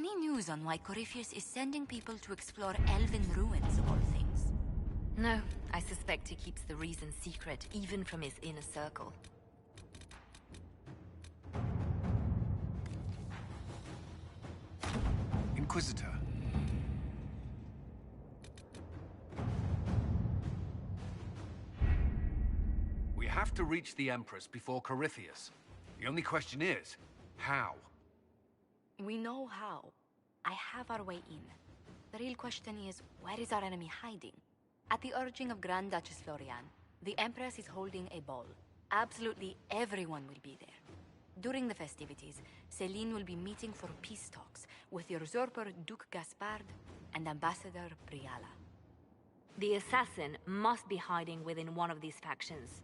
Any news on why Corypheus is sending people to explore elven ruins, of all things? No, I suspect he keeps the reason secret, even from his inner circle. Inquisitor. We have to reach the Empress before Corypheus. The only question is, how? We know how. I have our way in. The real question is, where is our enemy hiding? At the urging of Grand Duchess Florian, the Empress is holding a ball. Absolutely everyone will be there. During the festivities, Celine will be meeting for peace talks with the usurper Duke Gaspard and Ambassador Briala. The assassin must be hiding within one of these factions.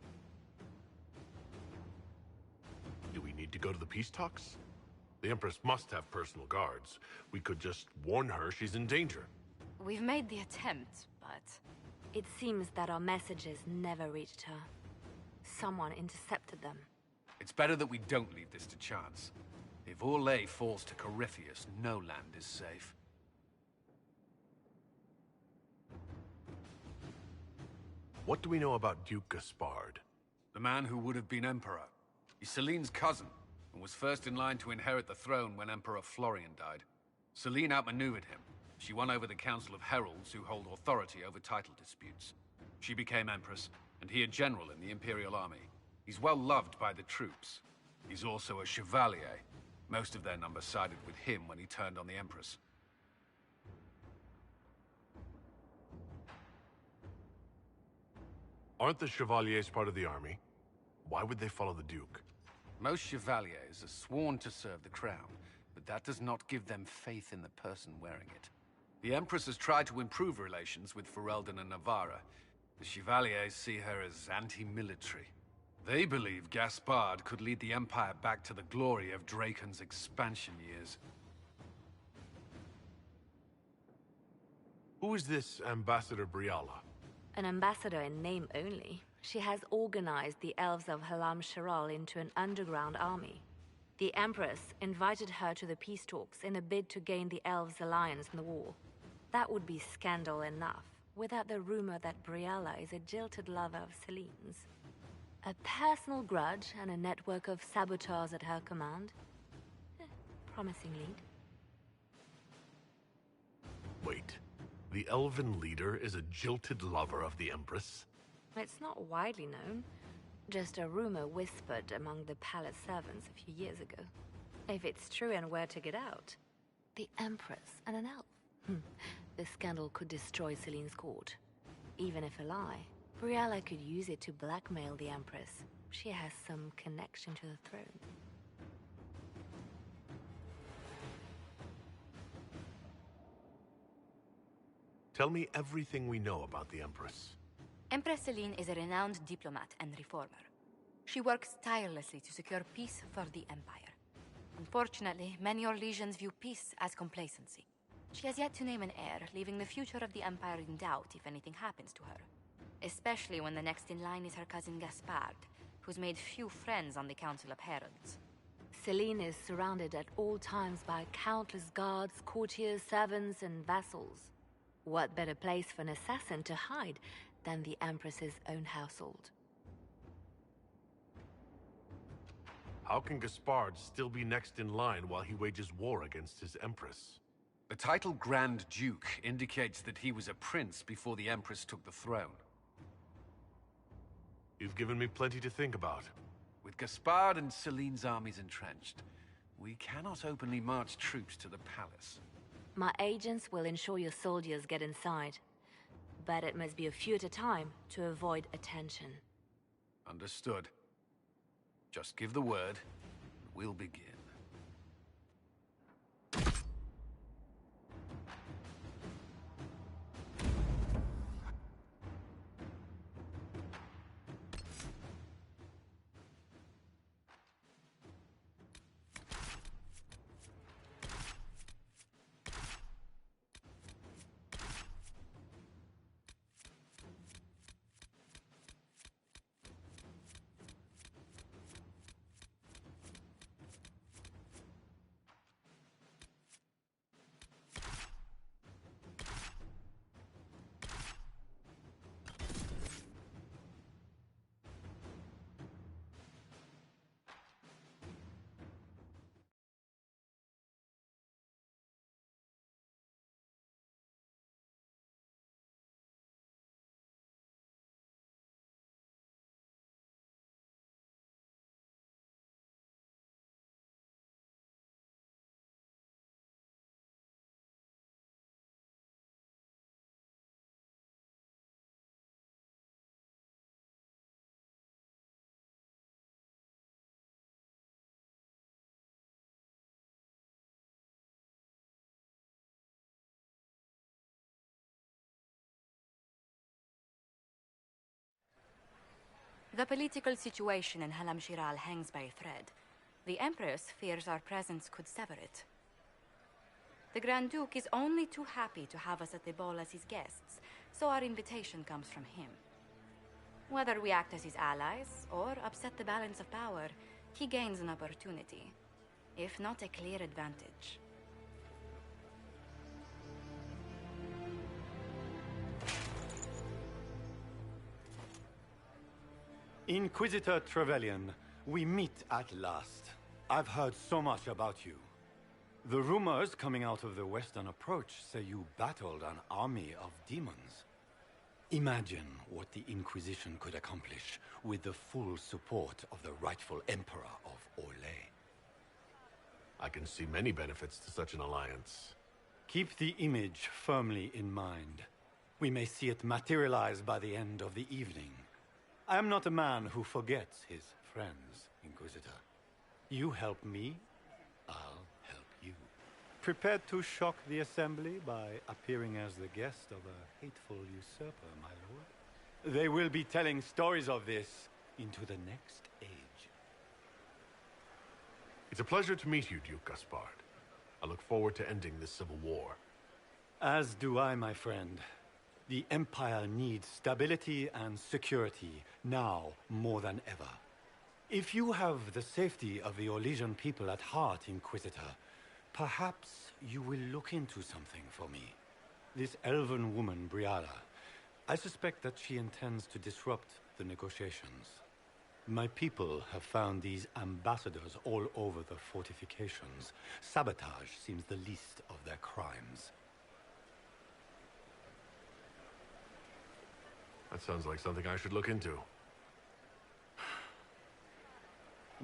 Do we need to go to the peace talks? The Empress must have personal guards. We could just warn her she's in danger. We've made the attempt, but... It seems that our messages never reached her. Someone intercepted them. It's better that we don't leave this to chance. If Orlais falls to Corypheus, no land is safe. What do we know about Duke Gaspard? The man who would have been Emperor. He's Celine's cousin, and was first in line to inherit the throne when Emperor Florian died. Celine outmaneuvered him. She won over the Council of Heralds, who hold authority over title disputes. She became Empress, and he a general in the Imperial Army. He's well loved by the troops. He's also a chevalier. Most of their number sided with him when he turned on the Empress. Aren't the chevaliers part of the army? Why would they follow the Duke? Most chevaliers are sworn to serve the crown, but that does not give them faith in the person wearing it. The Empress has tried to improve relations with Ferelden and Navarra. The chevaliers see her as anti-military. They believe Gaspard could lead the Empire back to the glory of Draken's expansion years. Who is this Ambassador Briala? An ambassador in name only. She has organized the elves of Halam Sharal into an underground army. The Empress invited her to the peace talks in a bid to gain the elves' alliance in the war. That would be scandal enough, without the rumor that Briala is a jilted lover of Celine's. A personal grudge and a network of saboteurs at her command. Promising lead. Wait, the elven leader is a jilted lover of the Empress? It's not widely known. Just a rumor whispered among the palace servants a few years ago. If it's true and were to get out, the Empress and an elf. The scandal could destroy Celine's court. Even if a lie, Briala could use it to blackmail the Empress. She has some connection to the throne. Tell me everything we know about the Empress. Empress Celine is a renowned diplomat and reformer. She works tirelessly to secure peace for the Empire. Unfortunately, many Orlesians view peace as complacency. She has yet to name an heir, leaving the future of the Empire in doubt if anything happens to her. Especially when the next in line is her cousin Gaspard, who's made few friends on the Council of Heralds. Celine is surrounded at all times by countless guards, courtiers, servants, and vassals. What better place for an assassin to hide than the Empress's own household? How can Gaspard still be next in line while he wages war against his Empress? The title Grand Duke indicates that he was a prince before the Empress took the throne. You've given me plenty to think about. With Gaspard and Celine's armies entrenched, we cannot openly march troops to the palace. My agents will ensure your soldiers get inside. But it must be a few at a time to avoid attention. Understood. Just give the word, and we'll begin. The political situation in Halam Shiral hangs by a thread. The Empress fears our presence could sever it. The Grand Duke is only too happy to have us at the ball as his guests, so our invitation comes from him. Whether we act as his allies or upset the balance of power, he gains an opportunity, if not a clear advantage. Inquisitor Trevelyan, we meet at last. I've heard so much about you. The rumors coming out of the Western Approach say you battled an army of demons. Imagine what the Inquisition could accomplish with the full support of the rightful Emperor of Orlais. I can see many benefits to such an alliance. Keep the image firmly in mind. We may see it materialize by the end of the evening. I am not a man who forgets his friends, Inquisitor. You help me, I'll help you. Prepared to shock the Assembly by appearing as the guest of a hateful usurper, my lord? They will be telling stories of this into the next age. It's a pleasure to meet you, Duke Gaspard. I look forward to ending this civil war. As do I, my friend. The Empire needs stability and security, now more than ever. If you have the safety of the Orlesian people at heart, Inquisitor, perhaps you will look into something for me. This elven woman, Briala, I suspect that she intends to disrupt the negotiations. My people have found these ambassadors all over the fortifications. Sabotage seems the least of their crimes. That sounds like something I should look into.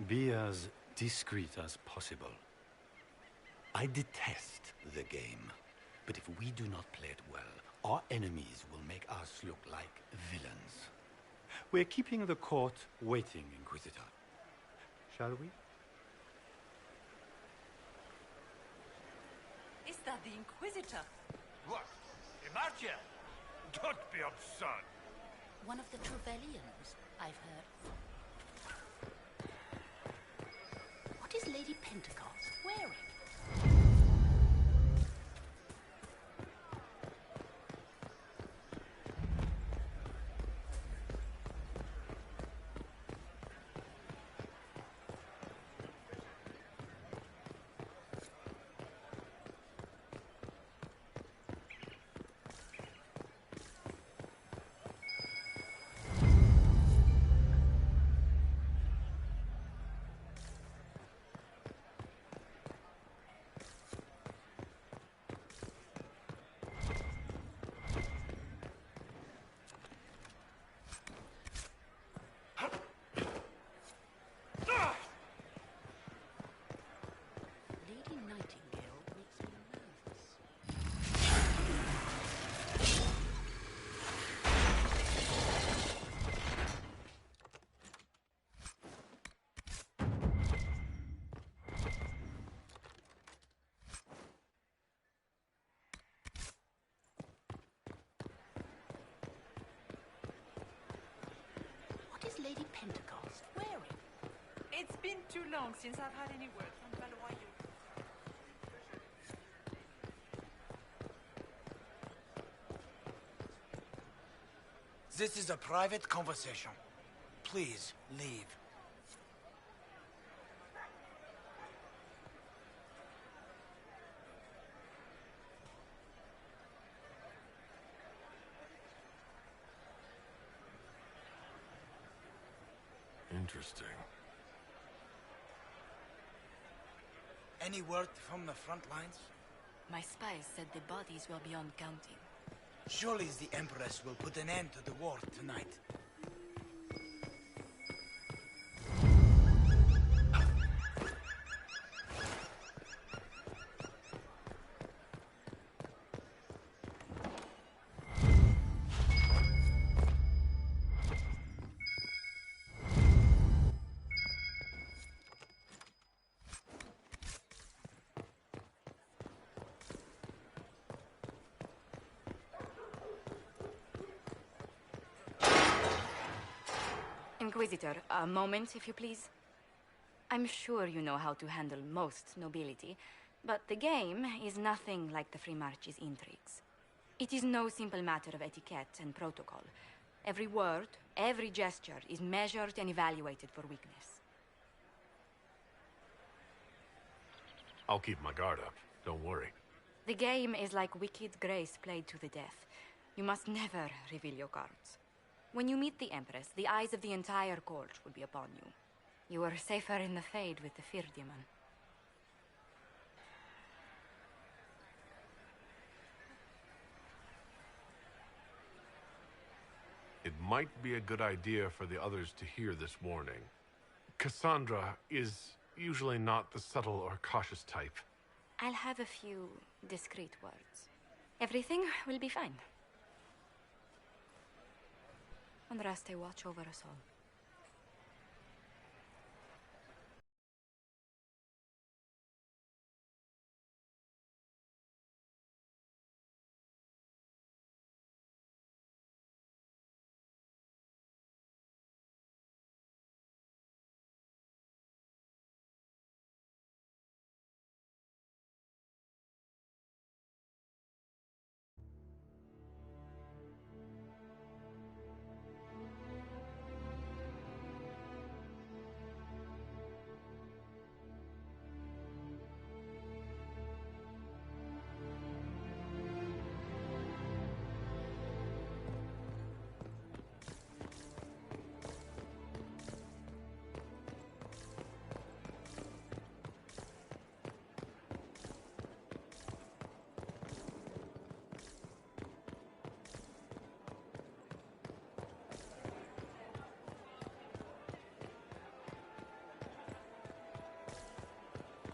Be as discreet as possible. I detest the game, but if we do not play it well, our enemies will make us look like villains. We're keeping the court waiting, Inquisitor. Shall we? Is that the Inquisitor? What? Emartia? Don't be absurd. One of the Trevelyan's, I've heard. What is Lady Pentecost wearing? Lady Nightingale makes me nervous. What is Lady Pentecost wearing? It's been too long since I've had any word from Valois. This is a private conversation. Please, leave. Interesting. Any word from the front lines? My spies said the bodies were beyond counting. Surely the Empress will put an end to the war tonight. Inquisitor, a moment, if you please. I'm sure you know how to handle most nobility, but the game is nothing like the Free March's intrigues. It is no simple matter of etiquette and protocol. Every word, every gesture is measured and evaluated for weakness. I'll keep my guard up. Don't worry. The game is like Wicked Grace played to the death. You must never reveal your cards. When you meet the Empress, the eyes of the entire court will be upon you. You are safer in the Fade with the Fear Demon. It might be a good idea for the others to hear this warning. Cassandra is usually not the subtle or cautious type. I'll have a few discreet words. Everything will be fine. Andraste, watch over us all.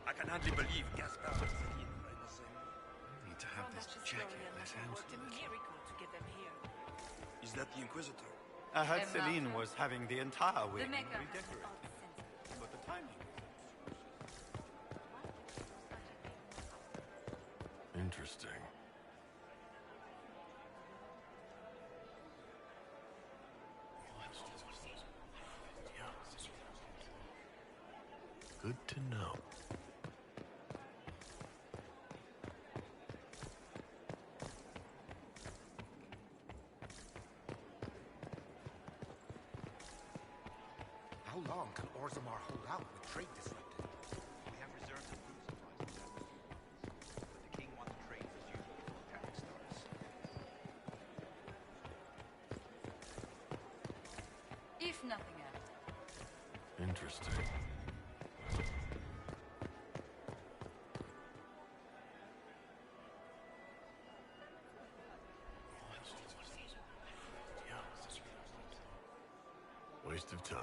I can hardly believe Gaspard and Celine are in the same room. I need to have this jacket let out. What a miracle to get them here. Is that the Inquisitor? I heard Celine was having the entire wing makeup is redecorated. But the timing... Interesting. Good to know. How long can Orzammar hold out with trade disrupted? We have reserves of food supplies and weapons. But the king wants trade as usual before attack starts. If nothing else. Interesting. Waste of time.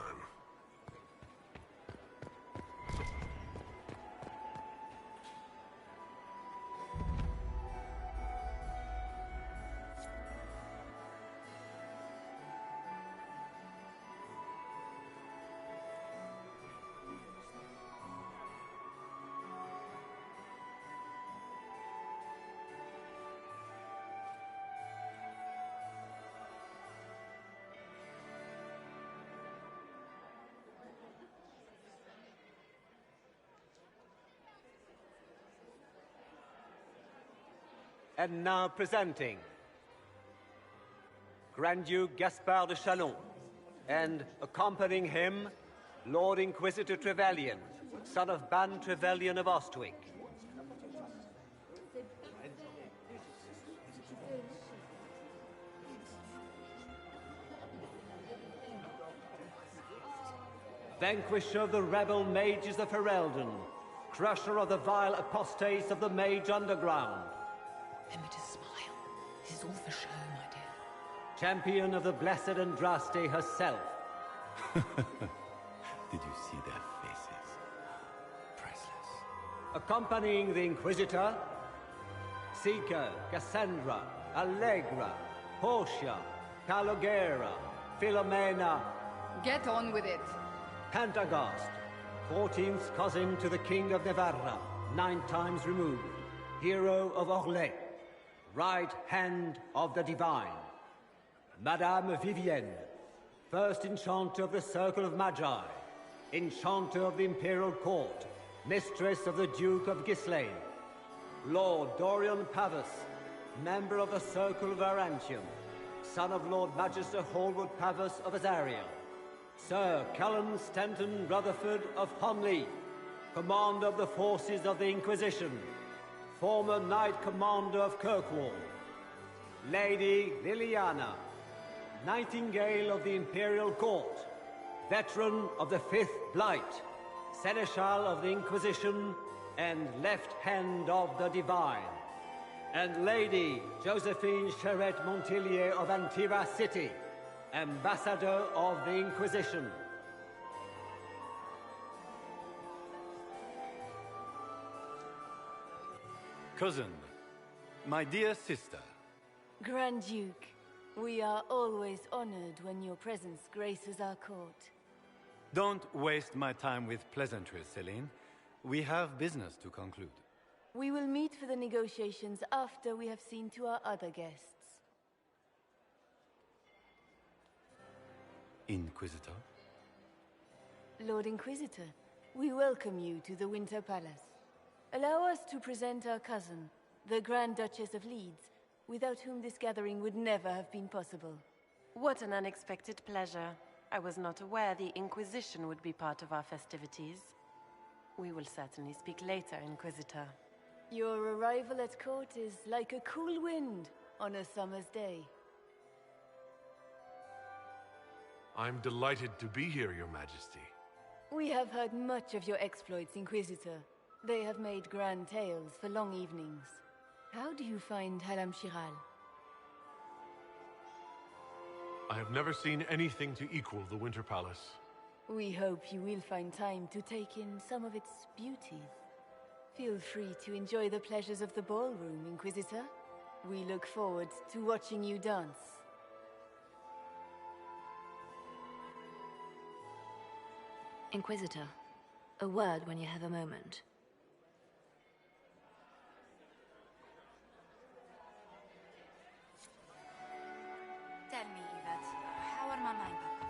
And now presenting Grand Duke Gaspard de Chalon, and accompanying him, Lord Inquisitor Trevelyan, son of Ban Trevelyan of Ostwick. Vanquisher of the rebel mages of Ferelden, crusher of the vile apostates of the Mage Underground. Remember to smile. This is all for show, my dear. Champion of the Blessed Andraste herself. Did you see their faces? Priceless. Accompanying the Inquisitor, Seeker, Cassandra, Allegra, Portia, Calogera, Philomena. Get on with it. Pantagast, 14th cousin to the King of Navarra, 9 times removed, hero of Orlais, right hand of the Divine. Madame Vivienne, First Enchanter of the Circle of Magi, Enchanter of the Imperial Court, Mistress of the Duke of Ghislaine, Lord Dorian Pavus, Member of the Circle of Arantium, son of Lord Magister Hallwood Pavus of Azariel, Sir Callum Stanton Rutherford of Honleith, Commander of the Forces of the Inquisition, former Knight Commander of Kirkwall, Lady Liliana, Nightingale of the Imperial Court, veteran of the Fifth Blight, Seneschal of the Inquisition, and Left Hand of the Divine, and Lady Josephine Charette Montillier of Antira City, Ambassador of the Inquisition. Cousin, my dear sister. Grand Duke, we are always honored when your presence graces our court. Don't waste my time with pleasantries, Celine. We have business to conclude. We will meet for the negotiations after we have seen to our other guests. Inquisitor? Lord Inquisitor, we welcome you to the Winter Palace. Allow us to present our cousin, the Grand Duchess of Leeds, without whom this gathering would never have been possible. What an unexpected pleasure. I was not aware the Inquisition would be part of our festivities. We will certainly speak later, Inquisitor. Your arrival at court is like a cool wind on a summer's day. I'm delighted to be here, Your Majesty. We have heard much of your exploits, Inquisitor. They have made grand tales for long evenings. How do you find Halam Shiral? I have never seen anything to equal the Winter Palace. We hope you will find time to take in some of its beauties. Feel free to enjoy the pleasures of the ballroom, Inquisitor. We look forward to watching you dance. Inquisitor, a word when you have a moment. Tell me, Yvette, how are Mama and Papa?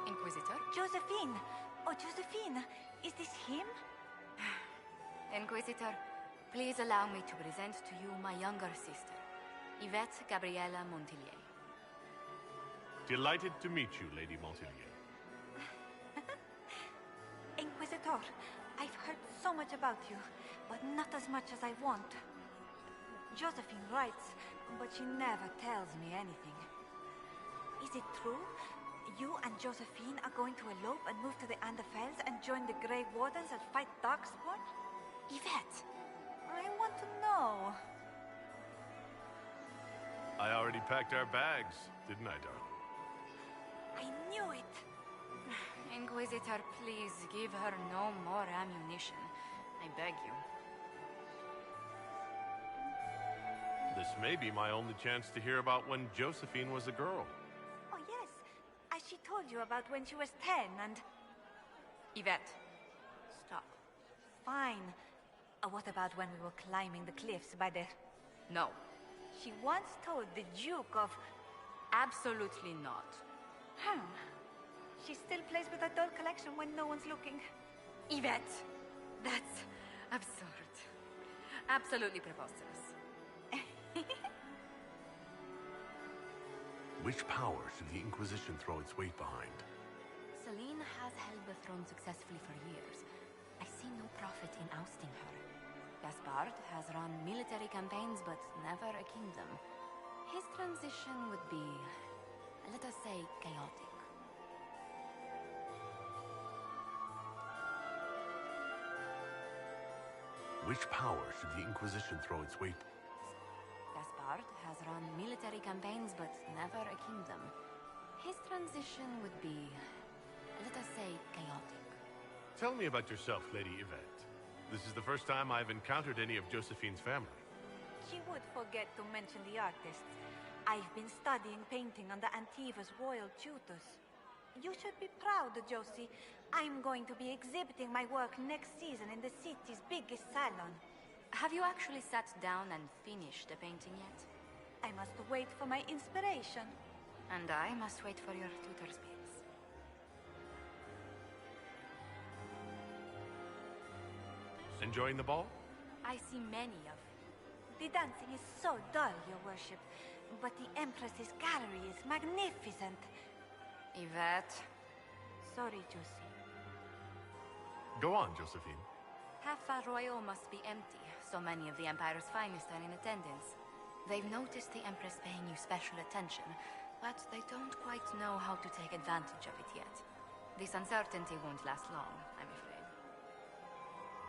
Inquisitor? Josephine! Oh, Josephine! Is this him? Inquisitor, please allow me to present to you my younger sister, Yvette Gabriella Montillier. Delighted to meet you, Lady Montillier. Inquisitor, I've heard so much about you, but not as much as I want. Josephine writes, but she never tells me anything. Is it true? You and Josephine are going to elope and move to the Anderfells and join the Grey Wardens and fight Darkspawn? Yvette! I want to know. I already packed our bags, didn't I, darling? I knew it! Inquisitor, please give her no more ammunition. I beg you. This may be my only chance to hear about when Josephine was a girl. Oh, yes. As she told you about when she was 10 and... Yvette, stop. Fine. What about when we were climbing the cliffs by the... No. She once told the Duke of... Absolutely not. She still plays with her doll collection when no one's looking. Yvette! That's absurd. Absolutely preposterous. Which power should the Inquisition throw its weight behind? Celine has held the throne successfully for years. I see no profit in ousting her. Gaspard has run military campaigns, but never a kingdom. His transition would be, let us say, chaotic. Which power should the Inquisition throw its weight? Gaspard has run military campaigns, but never a kingdom. His transition would be, let us say, chaotic. Tell me about yourself, Lady Yvette. This is the first time I've encountered any of Josephine's family. She would forget to mention the artists. I've been studying painting under Antiva's royal tutors. You should be proud, Josie. I'm going to be exhibiting my work next season in the city's biggest salon. Have you actually sat down and finished the painting yet? I must wait for my inspiration. And I must wait for your tutor's bills. Enjoying the ball? I see many of. The dancing is so dull, your worship. But the Empress's gallery is magnificent. Yvette. Sorry, Josie. Go on, Josephine. Half Royal must be empty. So many of the Empire's finest are in attendance. They've noticed the Empress paying you special attention, but they don't quite know how to take advantage of it yet. This uncertainty won't last long, I'm afraid.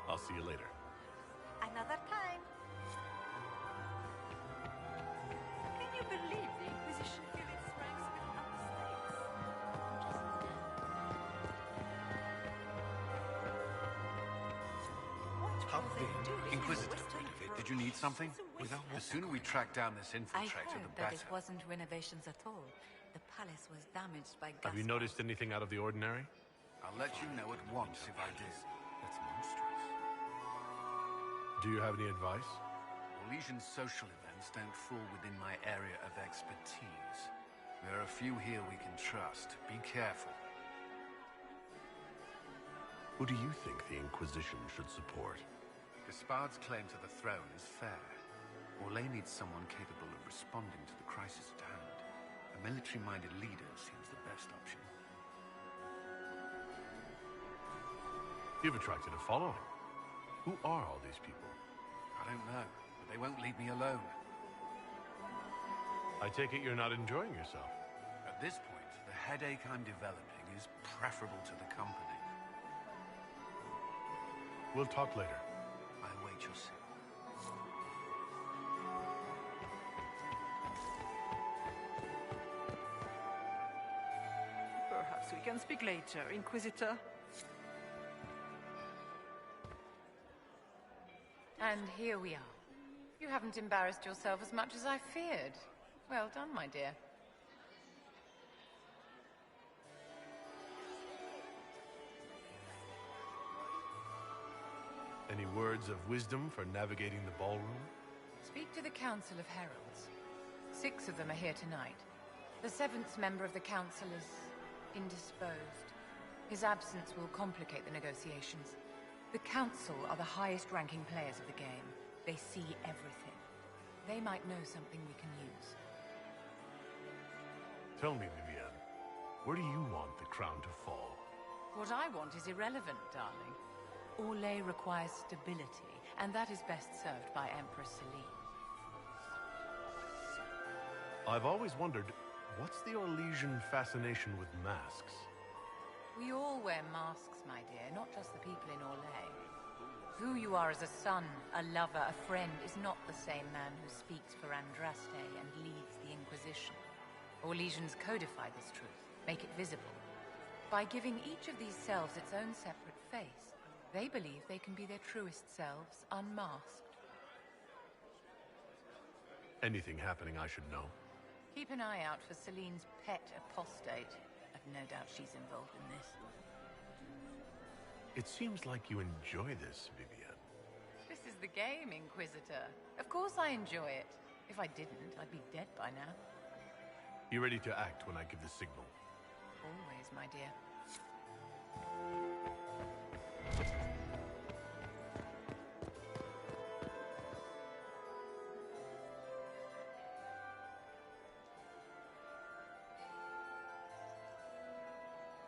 I'll see you later. Another time. Can you believe the Inquisition fill its ranks with apostates? How Inquisitor, did you need something? The sooner we track down this I infiltrator, heard the that better. it wasn't renovations at all. The palace was damaged by gas. Have you noticed anything out of the ordinary? I'll let you know at once if I do. That's monstrous. Do you have any advice? Orlesian's social events don't fall within my area of expertise. There are a few here we can trust. Be careful. Who do you think the Inquisition should support? Gaspard's claim to the throne is fair. Orlais needs someone capable of responding to the crisis at hand. A military-minded leader seems the best option. You've attracted a following. Who are all these people? I don't know, but they won't leave me alone. I take it you're not enjoying yourself. At this point, the headache I'm developing is preferable to the company. We'll talk later. I await your signal. Perhaps we can speak later, Inquisitor. And here we are. You haven't embarrassed yourself as much as I feared. Well done, my dear. Any words of wisdom for navigating the ballroom? Speak to the Council of Heralds. 6 of them are here tonight. The 7th member of the Council is indisposed. His absence will complicate the negotiations. The Council are the highest-ranking players of the game. They see everything. They might know something we can use. Tell me, Vivienne, where do you want the crown to fall? What I want is irrelevant, darling. Orlais requires stability, and that is best served by Empress Celine. I've always wondered, what's the Orlesian fascination with masks? We all wear masks, my dear, not just the people in Orlais. Who you are as a son, a lover, a friend, is not the same man who speaks for Andraste and leads the Inquisition. Orlesians codify this truth, make it visible. By giving each of these selves its own separate face, they believe they can be their truest selves, unmasked. Anything happening I should know? Keep an eye out for Celine's pet apostate. I've no doubt she's involved in this. It seems like you enjoy this, Vivienne. This is the game, Inquisitor. Of course I enjoy it. If I didn't, I'd be dead by now. You ready to act when I give the signal? Always, my dear.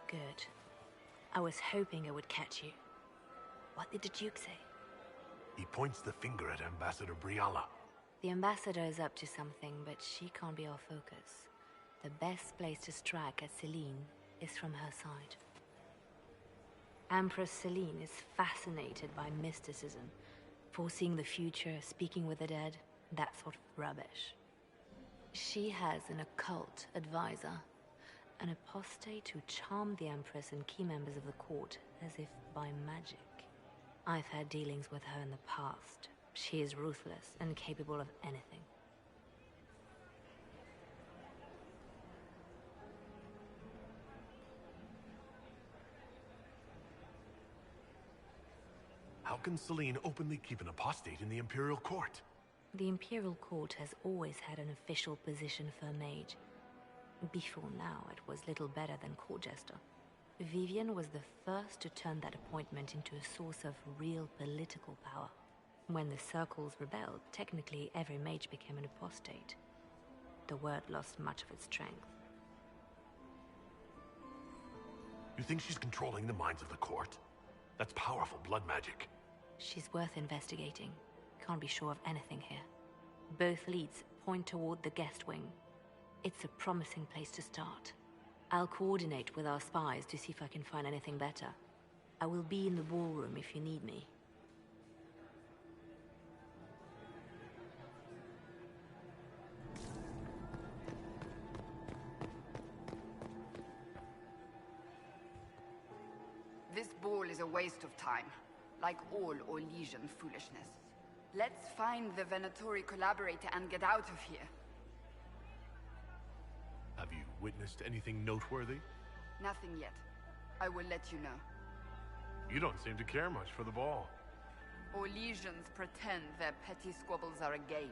Good. I was hoping I would catch you. What did the Duke say? He points the finger at Ambassador Briala. The ambassador is up to something, but she can't be our focus. The best place to strike at Celine is from her side. Empress Celine is fascinated by mysticism, foreseeing the future, speaking with the dead, that sort of rubbish. She has an occult advisor, an apostate who charmed the Empress and key members of the court as if by magic. I've had dealings with her in the past. She is ruthless and capable of anything. How can Celine openly keep an apostate in the Imperial Court? The Imperial Court has always had an official position for a mage. Before now, it was little better than court jester. Vivian was the first to turn that appointment into a source of real political power. When the circles rebelled, technically every mage became an apostate. The word lost much of its strength. You think she's controlling the minds of the court? That's powerful blood magic. She's worth investigating. Can't be sure of anything here. Both leads point toward the guest wing. It's a promising place to start. I'll coordinate with our spies to see if I can find anything better. I will be in the ballroom if you need me. This ball is a waste of time, like all Orlesian foolishness. Let's find the Venatori collaborator and get out of here. Have you witnessed anything noteworthy? Nothing yet. I will let you know. You don't seem to care much for the ball. Orlesians pretend their petty squabbles are a game.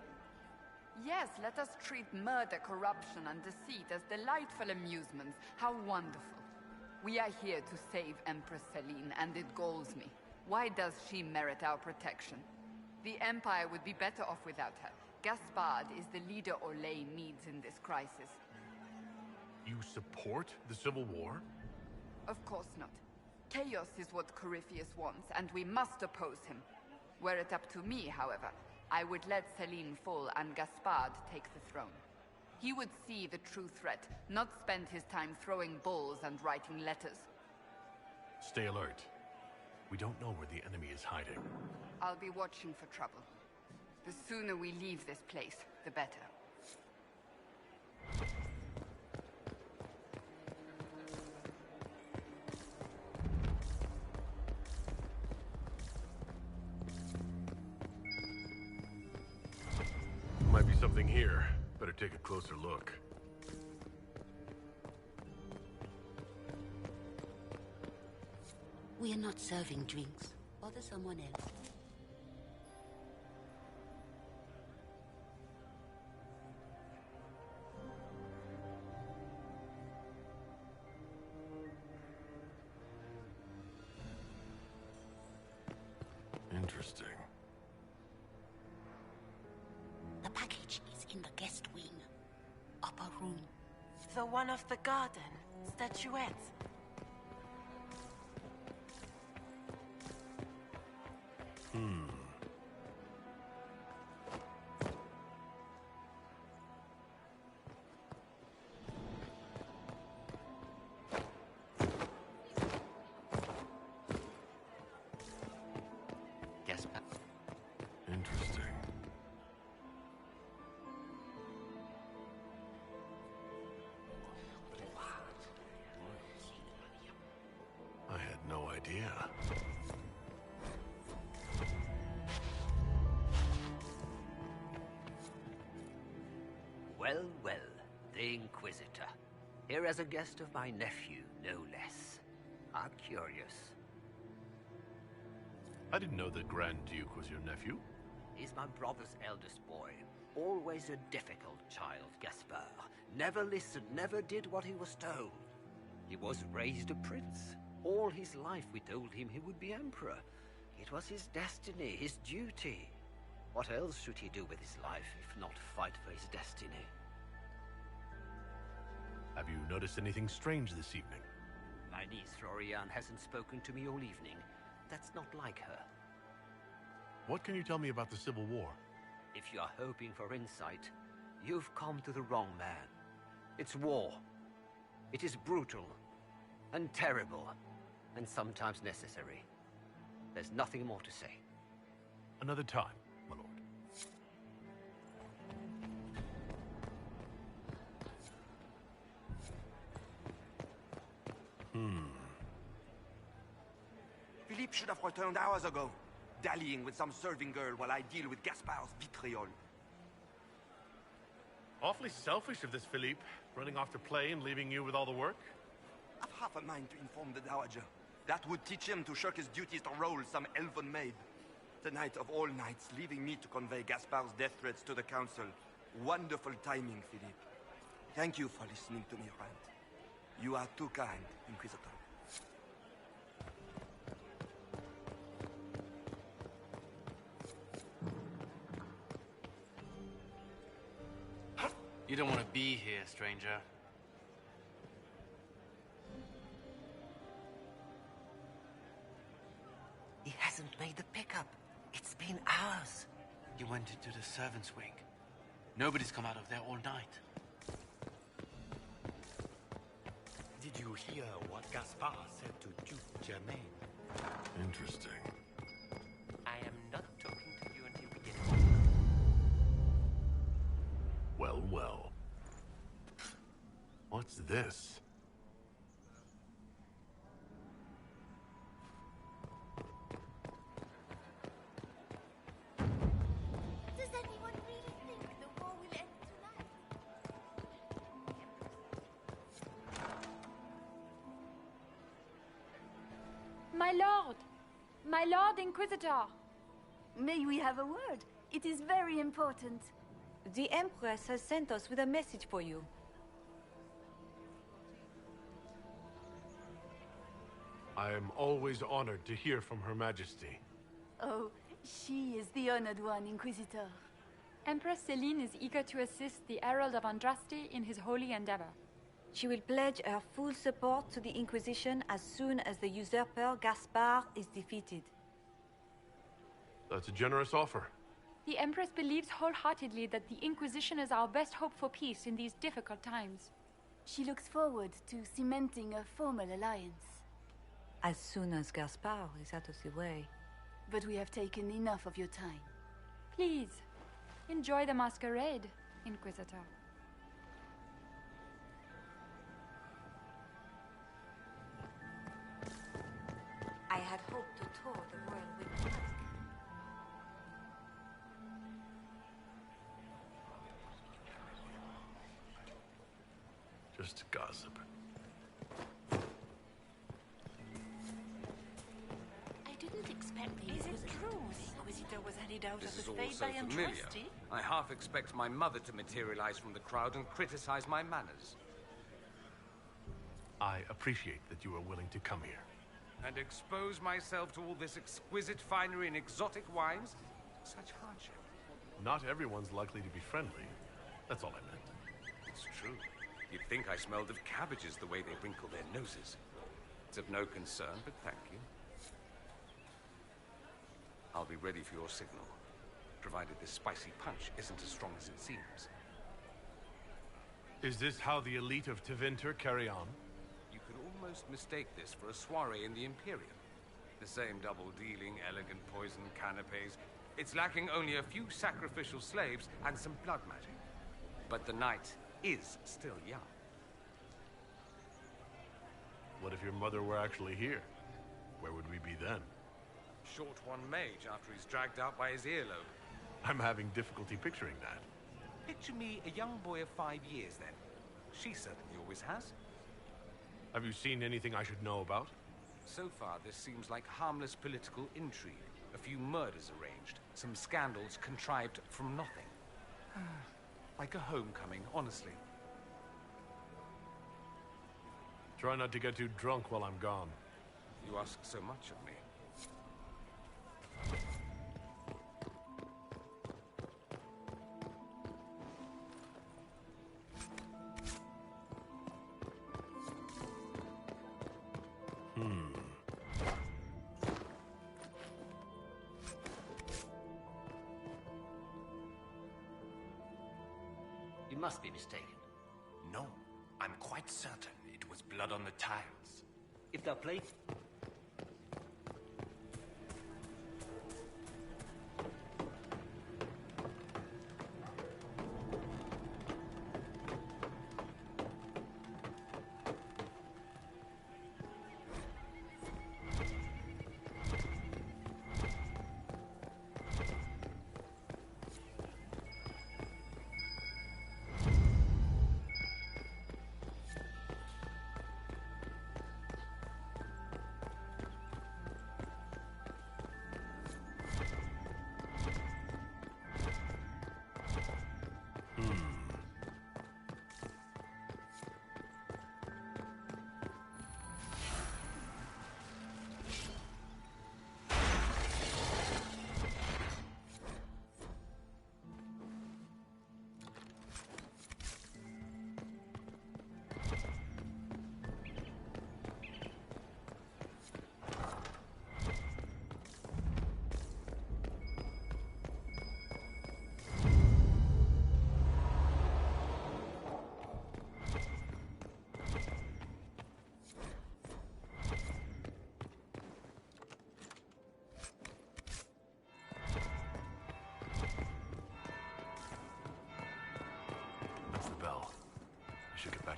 Yes, let us treat murder, corruption, and deceit as delightful amusements. How wonderful. We are here to save Empress Celine, and it galls me. Why does she merit our protection? The Empire would be better off without her. Gaspard is the leader Orlais needs in this crisis. You support the Civil War? Of course not. Chaos is what Corypheus wants, and we must oppose him. Were it up to me, however, I would let Celine fall and Gaspard take the throne. He would see the true threat, not spend his time throwing balls and writing letters. Stay alert. We don't know where the enemy is hiding. I'll be watching for trouble. The sooner we leave this place, the better. Might be something here. Better take a closer look. We are not serving drinks. Bother someone else. Interesting. The package is in the guest wing. Upper room. The one of the garden. Statuettes. Interesting. I had no idea. Well, well, the Inquisitor. Here as a guest of my nephew, no less. How curious. I didn't know the Grand Duke was your nephew. He's my brother's eldest boy. Always a difficult child, Gaspard. Never listened, never did what he was told. He was raised a prince. All his life we told him he would be emperor. It was his destiny, his duty. What else should he do with his life, if not fight for his destiny? Have you noticed anything strange this evening? My niece Florian hasn't spoken to me all evening. That's not like her. What can you tell me about the Civil War? If you are hoping for insight, you've come to the wrong man. It's war. It is brutal, and terrible, and sometimes necessary. There's nothing more to say. Another time, my lord. Philippe should have returned hours ago, dallying with some serving girl while I deal with Gaspard's betrayal. Awfully selfish of this Philippe, running off to play and leaving you with all the work. I've half a mind to inform the Dowager. That would teach him to shirk his duties to roll some elven maid. Tonight of all nights, leaving me to convey Gaspard's death threats to the Council. Wonderful timing, Philippe. Thank you for listening to me rant. You are too kind, Inquisitor. You don't want to be here, stranger. He hasn't made the pickup. It's been hours. You went into the servants' wing. Nobody's come out of there all night. Did you hear what Gaspard said to Duke Germain? Interesting. I am not talking to you until we get Well, well. What's this? Does anyone really think the war will end tonight? My Lord Inquisitor! May we have a word? It is very important. The Empress has sent us with a message for you. I am always honored to hear from Her Majesty. Oh, she is the honored one, Inquisitor. Empress Celine is eager to assist the Herald of Andraste in his holy endeavor. She will pledge her full support to the Inquisition as soon as the usurper Gaspard is defeated. That's a generous offer. The Empress believes wholeheartedly that the Inquisition is our best hope for peace in these difficult times. She looks forward to cementing a formal alliance. As soon as Gaspard is out of the way. But we have taken enough of your time. Please, enjoy the masquerade, Inquisitor. I had hoped to tour the royal wing. Just gossip. I didn't expect the Is it true the Inquisitor was handed out This as is a all fate so by familiar. Andraste? I half expect my mother to materialize from the crowd and criticize my manners. I appreciate that you are willing to come here. And expose myself to all this exquisite finery and exotic wines? Such hardship. Not everyone's likely to be friendly. That's all I meant. It's true. You'd think I smelled of cabbages the way they wrinkle their noses. It's of no concern, but thank you. I'll be ready for your signal, provided this spicy punch isn't as strong as it seems. Is this how the elite of Tevinter carry on? You could almost mistake this for a soiree in the Imperium. The same double-dealing, elegant poison canapes. It's lacking only a few sacrificial slaves and some blood magic. But the night is still young. What if your mother were actually here? Where would we be then? Short one mage after he's dragged out by his earlobe. I'm having difficulty picturing that. Picture me a young boy of 5 years then. She certainly always has. Have you seen anything I should know about? So far, this seems like harmless political intrigue. A few murders arranged, some scandals contrived from nothing. Like a homecoming, honestly. Try not to get too drunk while I'm gone. You ask so much of me. You must be mistaken. No, I'm quite certain it was blood on the tiles. If they're plain...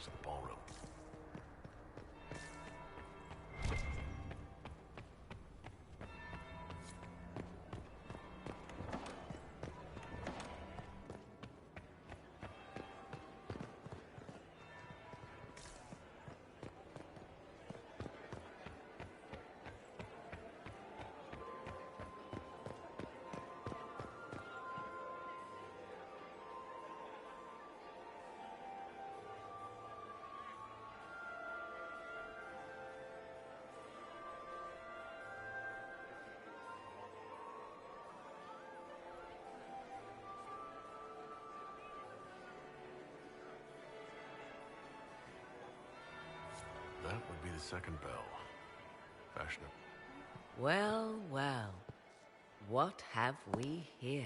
to the ballroom. That would be the second bell. Fashionable. Well, well. What have we here?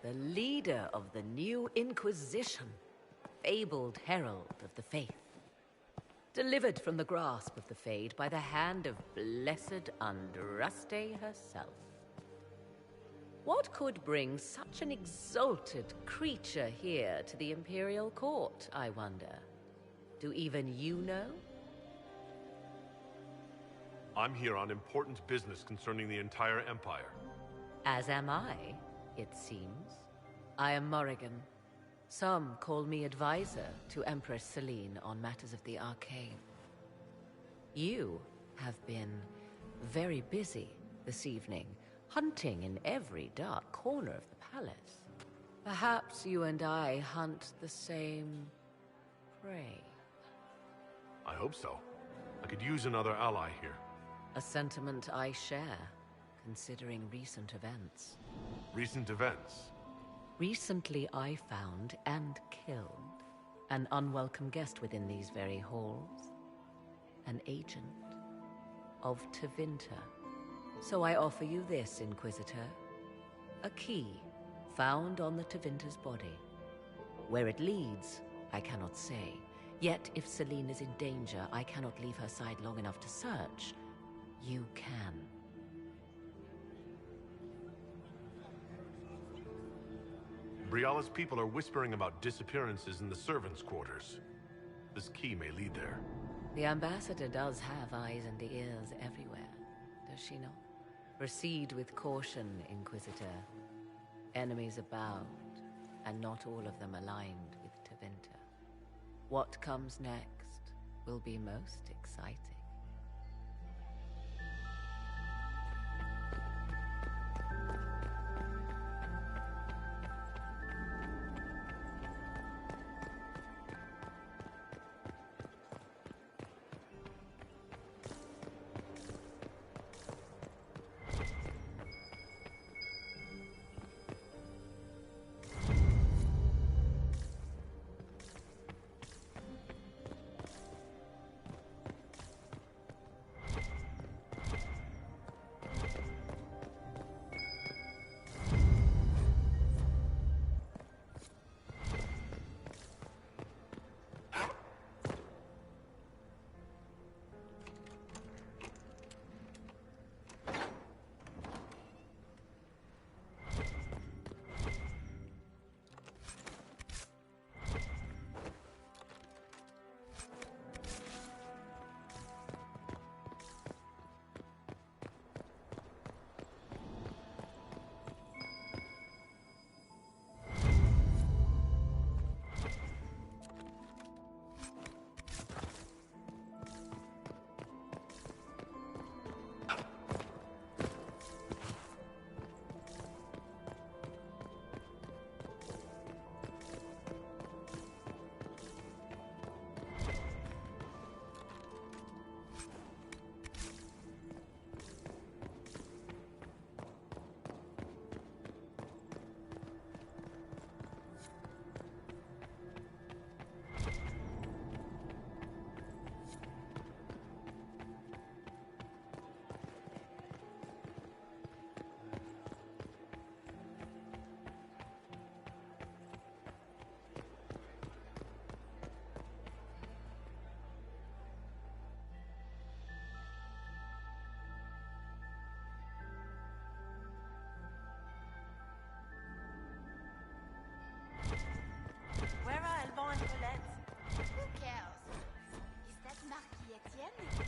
The leader of the new Inquisition, fabled herald of the faith. Delivered from the grasp of the Fade by the hand of blessed Andraste herself. What could bring such an exalted creature here to the Imperial Court, I wonder? Do even you know? I'm here on important business concerning the entire Empire. As am I, it seems. I am Morrigan. Some call me advisor to Empress Celine on matters of the arcane. You have been very busy this evening, hunting in every dark corner of the palace. Perhaps you and I hunt the same prey. I hope so. I could use another ally here. A sentiment I share, considering recent events. Recent events? Recently I found and killed an unwelcome guest within these very halls. An agent of Tevinter. So I offer you this, Inquisitor. A key found on the Tevinter's body. Where it leads, I cannot say. Yet, if Celine is in danger, I cannot leave her side long enough to search. You can. Briala's people are whispering about disappearances in the servants' quarters. This key may lead there. The ambassador does have eyes and ears everywhere, does she not? Proceed with caution, Inquisitor. Enemies abound, and not all of them aligned with Tevinter. What comes next will be most exciting.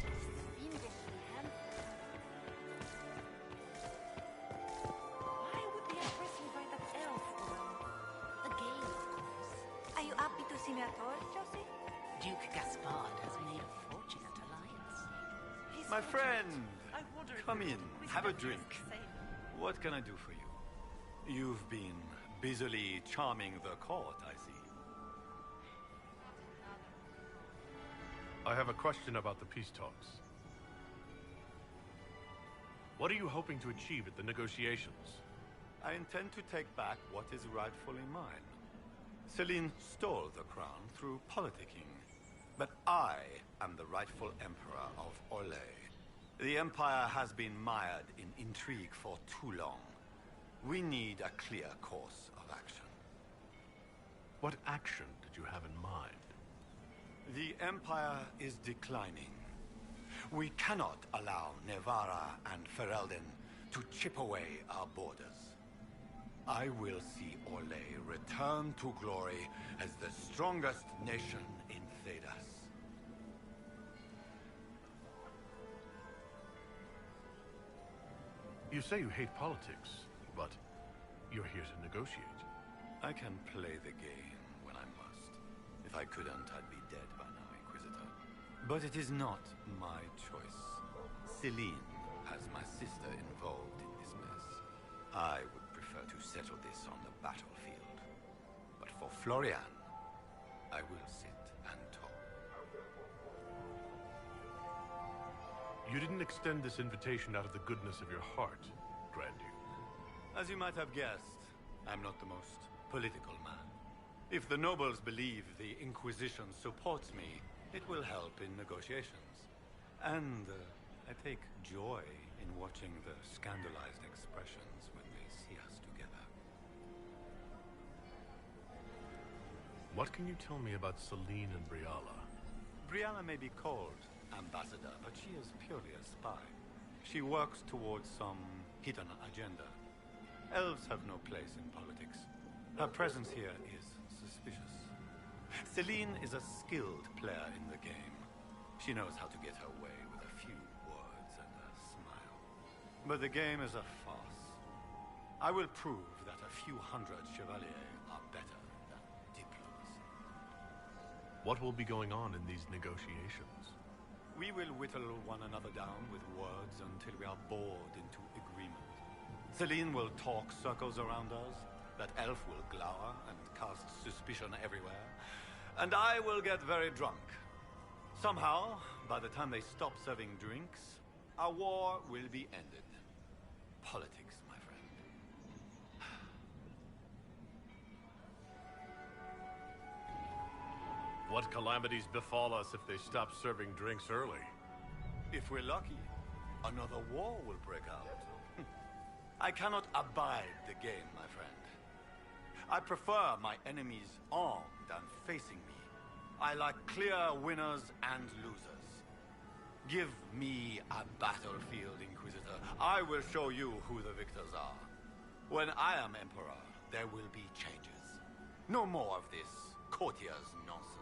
Fiendishly handsome. Why would the Empress invite that elf around? The game, of course. Are you happy to see me at all, Josie? Duke Gaspard has made a fortunate alliance. My friend! Come in, have a drink. What can I do for you? You've been busily charming the court, I see. I have a question about the peace talks. What are you hoping to achieve at the negotiations? I intend to take back what is rightfully mine. Celine stole the crown through politicking, but I am the rightful emperor of Orlais. The Empire has been mired in intrigue for too long. We need a clear course of action. What action did you have in mind? The Empire is declining. We cannot allow Nevarra and Ferelden to chip away our borders. I will see Orlais return to glory as the strongest nation in Thedas. You say you hate politics, but you're here to negotiate. I can play the game when I must. If I couldn't, I'd be dead by now, Inquisitor. But it is not my choice. Celine has my sister involved in this mess. I would prefer to settle this on the battlefield. But for Florian, I will sit and talk. You didn't extend this invitation out of the goodness of your heart, Grand Duke. As you might have guessed, I'm not the most political man. If the nobles believe the Inquisition supports me, it will help in negotiations. And I take joy in watching the scandalized expressions when they see us together. What can you tell me about Celine and Briala? Brianna may be called ambassador, but she is purely a spy. She works towards some hidden agenda. Elves have no place in politics. Her presence here is suspicious. Celine is a skilled player in the game. She knows how to get her way with a few words and a smile. But the game is a farce. I will prove that a few hundred chevaliers are better than diplomacy. What will be going on in these negotiations? We will whittle one another down with words until we are bored into agreement. Celine will talk circles around us, that elf will glower and cast suspicion everywhere, and I will get very drunk. Somehow, by the time they stop serving drinks, our war will be ended. Politics, my friend. What calamities befall us if they stop serving drinks early? If we're lucky, another war will break out. I cannot abide the game, my friend. I prefer my enemies armed and facing me. I like clear winners and losers. Give me a battlefield, Inquisitor. I will show you who the victors are. When I am Emperor, there will be changes. No more of this courtier's nonsense.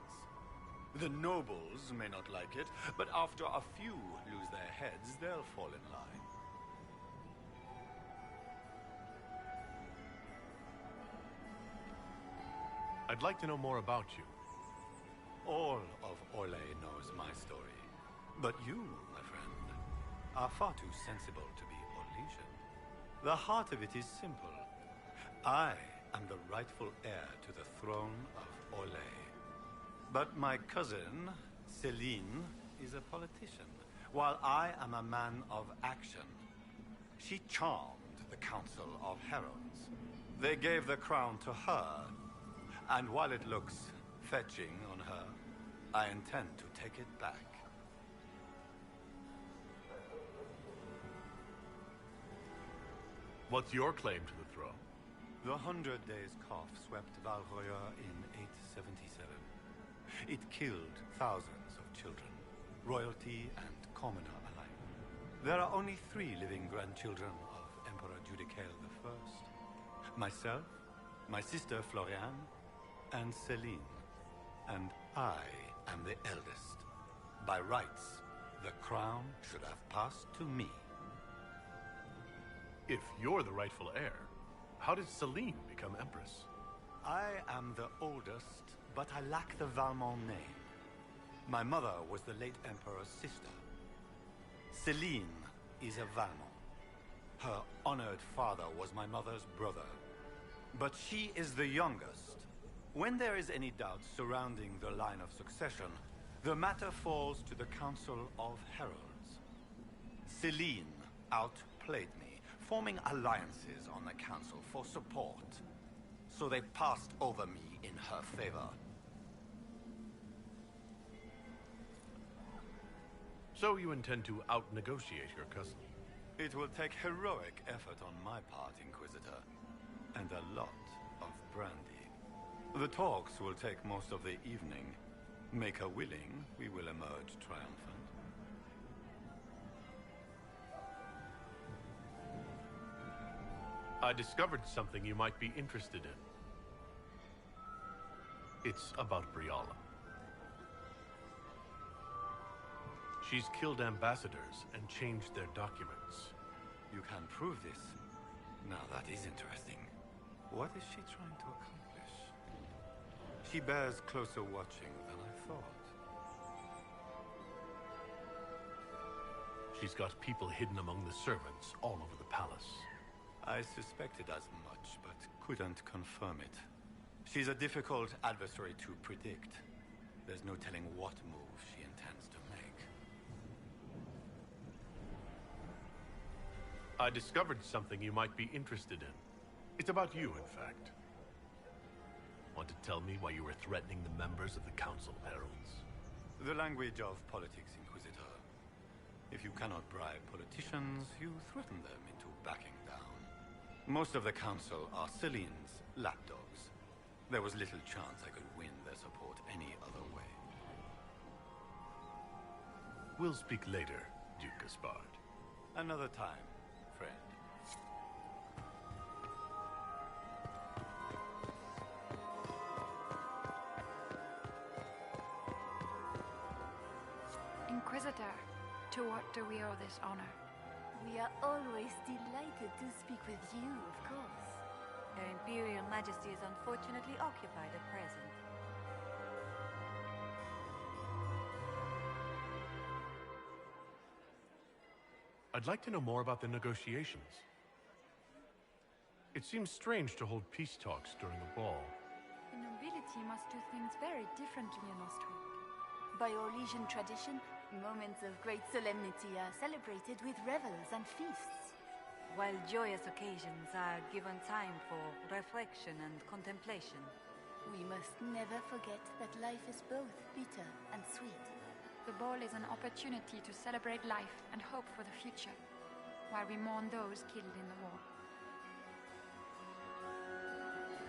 The nobles may not like it, but after a few lose their heads, they'll fall in line. I'd like to know more about you. All of Orlais knows my story. But you, my friend, are far too sensible to be Orlesian. The heart of it is simple. I am the rightful heir to the throne of Orlais. But my cousin, Celine, is a politician, while I am a man of action. She charmed the Council of Heralds. They gave the crown to her, and while it looks fetching on her, I intend to take it back. What's your claim to the throne? The 100 Days Cough swept Valroyer in 877. It killed thousands of children, royalty and commoner alike. There are only 3 living grandchildren of Emperor Judicael I. Myself, my sister Florian, and Celine. And I am the eldest. By rights, The crown should have passed to me. If you're the rightful heir, how did Celine become Empress? I am the oldest, but I lack the Valmont name. My mother was the late Emperor's sister. Celine is a Valmont. Her honored father was my mother's brother. But she is the youngest. When there is any doubt surrounding the line of succession, the matter falls to the Council of Heralds. Celine outplayed me, forming alliances on the Council for support. So they passed over me in her favor. So you intend to out-negotiate your cousin? It will take heroic effort on my part, Inquisitor. And a lot of brandy. The talks will take most of the evening. Make her willing, we will emerge triumphant. I discovered something you might be interested in. It's about Briala. She's killed ambassadors and changed their documents. You can prove this? Now that is interesting. What is she trying to accomplish? She bears closer watching than I thought. She's got people hidden among the servants all over the palace. I suspected as much, but couldn't confirm it. She's a difficult adversary to predict. There's no telling what move she intends to make. I discovered something you might be interested in. It's about you, in fact. Want to tell me why you were threatening the members of the Council of Heralds? The language of politics, Inquisitor. If you cannot bribe politicians, you threaten them into backing down. Most of the Council are Celine's lapdogs. There was little chance I could win their support any other way. We'll speak later, Duke Gaspard. Another time, friend. Inquisitor, to what do we owe this honor? We are always delighted to speak with you, of course. Her Imperial Majesty is unfortunately occupied at present. I'd like to know more about the negotiations. It seems strange to hold peace talks during a ball. The nobility must do things very differently in Ostwick. By Orlesian tradition, moments of great solemnity are celebrated with revels and feasts. While joyous occasions are given time for reflection and contemplation. We must never forget that life is both bitter and sweet. The ball is an opportunity to celebrate life and hope for the future, while we mourn those killed in the war.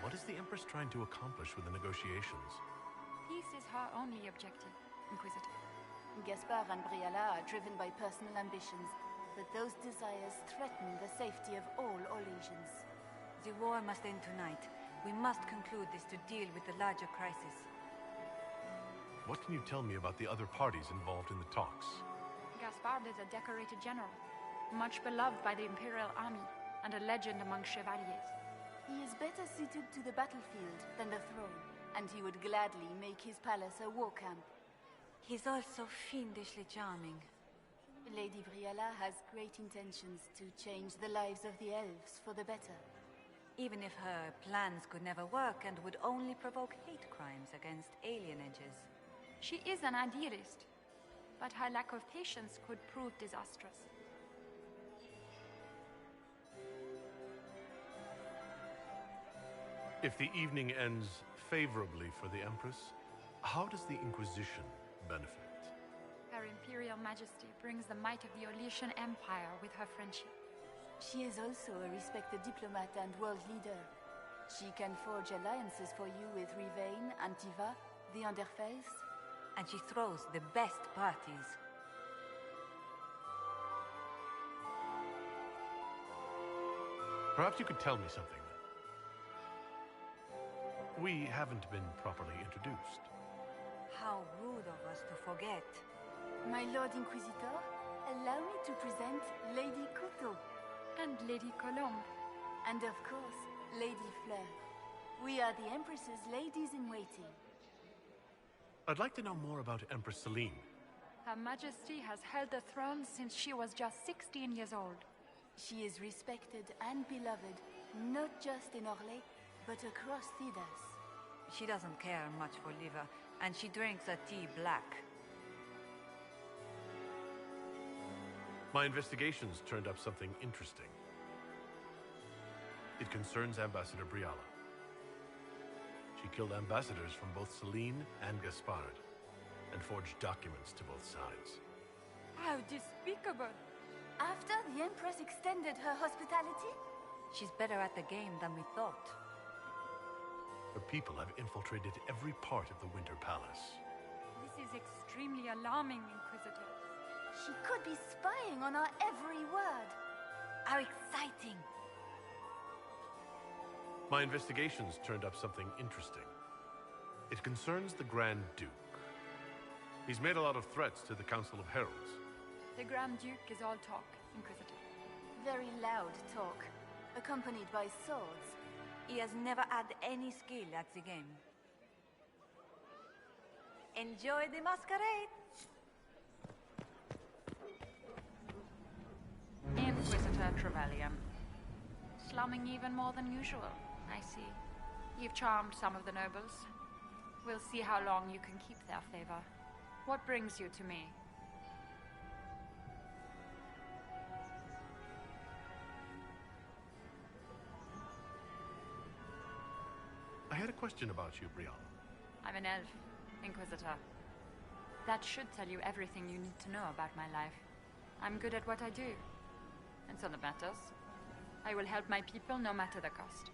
What is the Empress trying to accomplish with the negotiations? Peace is her only objective, Inquisitor. Gaspard and Briala are driven by personal ambitions, but those desires threaten the safety of all Orlesians. The war must end tonight. We must conclude this to deal with the larger crisis. What can you tell me about the other parties involved in the talks? Gaspard is a decorated general, much beloved by the Imperial Army, and a legend among chevaliers. He is better suited to the battlefield than the throne, and he would gladly make his palace a war camp. He's also fiendishly charming. Lady Briala has great intentions to change the lives of the elves for the better. Even if her plans could never work and would only provoke hate crimes against alienages. She is an idealist, but her lack of patience could prove disastrous. If the evening ends favorably for the Empress, how does the Inquisition benefit? Her Imperial Majesty brings the might of the Orlesian Empire with her friendship. She is also a respected diplomat and world leader. She can forge alliances for you with Rivain, Antiva, the Underfells. And she throws the best parties. Perhaps you could tell me something. We haven't been properly introduced. How rude of us to forget. My Lord Inquisitor, allow me to present Lady Couteau. And Lady Colombe. And of course, Lady Fleur. We are the Empress's ladies-in-waiting. I'd like to know more about Empress Celine. Her Majesty has held the throne since she was just 16 years old. She is respected and beloved, not just in Orlais, but across Thedas. She doesn't care much for liver, and she drinks her tea black. My investigations turned up something interesting. It concerns Ambassador Briala. She killed ambassadors from both Celine and Gaspard, and forged documents to both sides. How despicable! After the Empress extended her hospitality? She's better at the game than we thought. Her people have infiltrated every part of the Winter Palace. This is extremely alarming, Inquisitor. She could be spying on our every word. How exciting! My investigations turned up something interesting. It concerns the Grand Duke. He's made a lot of threats to the Council of Heralds. The Grand Duke is all talk, Inquisitor. Very loud talk, accompanied by swords. He has never had any skill at the game. Enjoy the masquerade! Inquisitor Trevelyan. Slumming even more than usual, I see. You've charmed some of the nobles. We'll see how long you can keep their favor. What brings you to me? I had a question about you, Briala. I'm an elf, Inquisitor. That should tell you everything you need to know about my life. I'm good at what I do. And so that matters. I will help my people no matter the cost.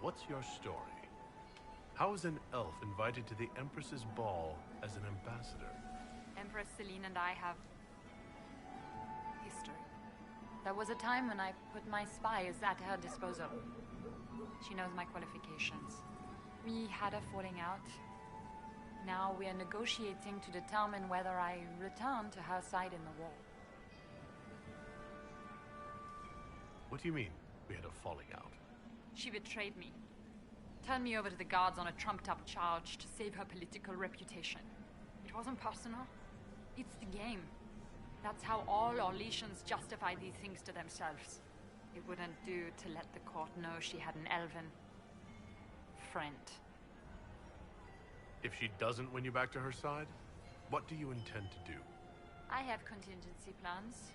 What's your story? How is an elf invited to the Empress's ball as an ambassador? Empress Celine and I have history. There was a time when I put my spies at her disposal. She knows my qualifications. We had a falling out. Now we are negotiating to determine whether I return to her side in the war. What do you mean, we had a falling out? She betrayed me. Turned me over to the guards on a trumped-up charge to save her political reputation. It wasn't personal. It's the game. That's how all Orlesians justify these things to themselves. It wouldn't do to let the court know she had an elven friend. If she doesn't win you back to her side, what do you intend to do? I have contingency plans.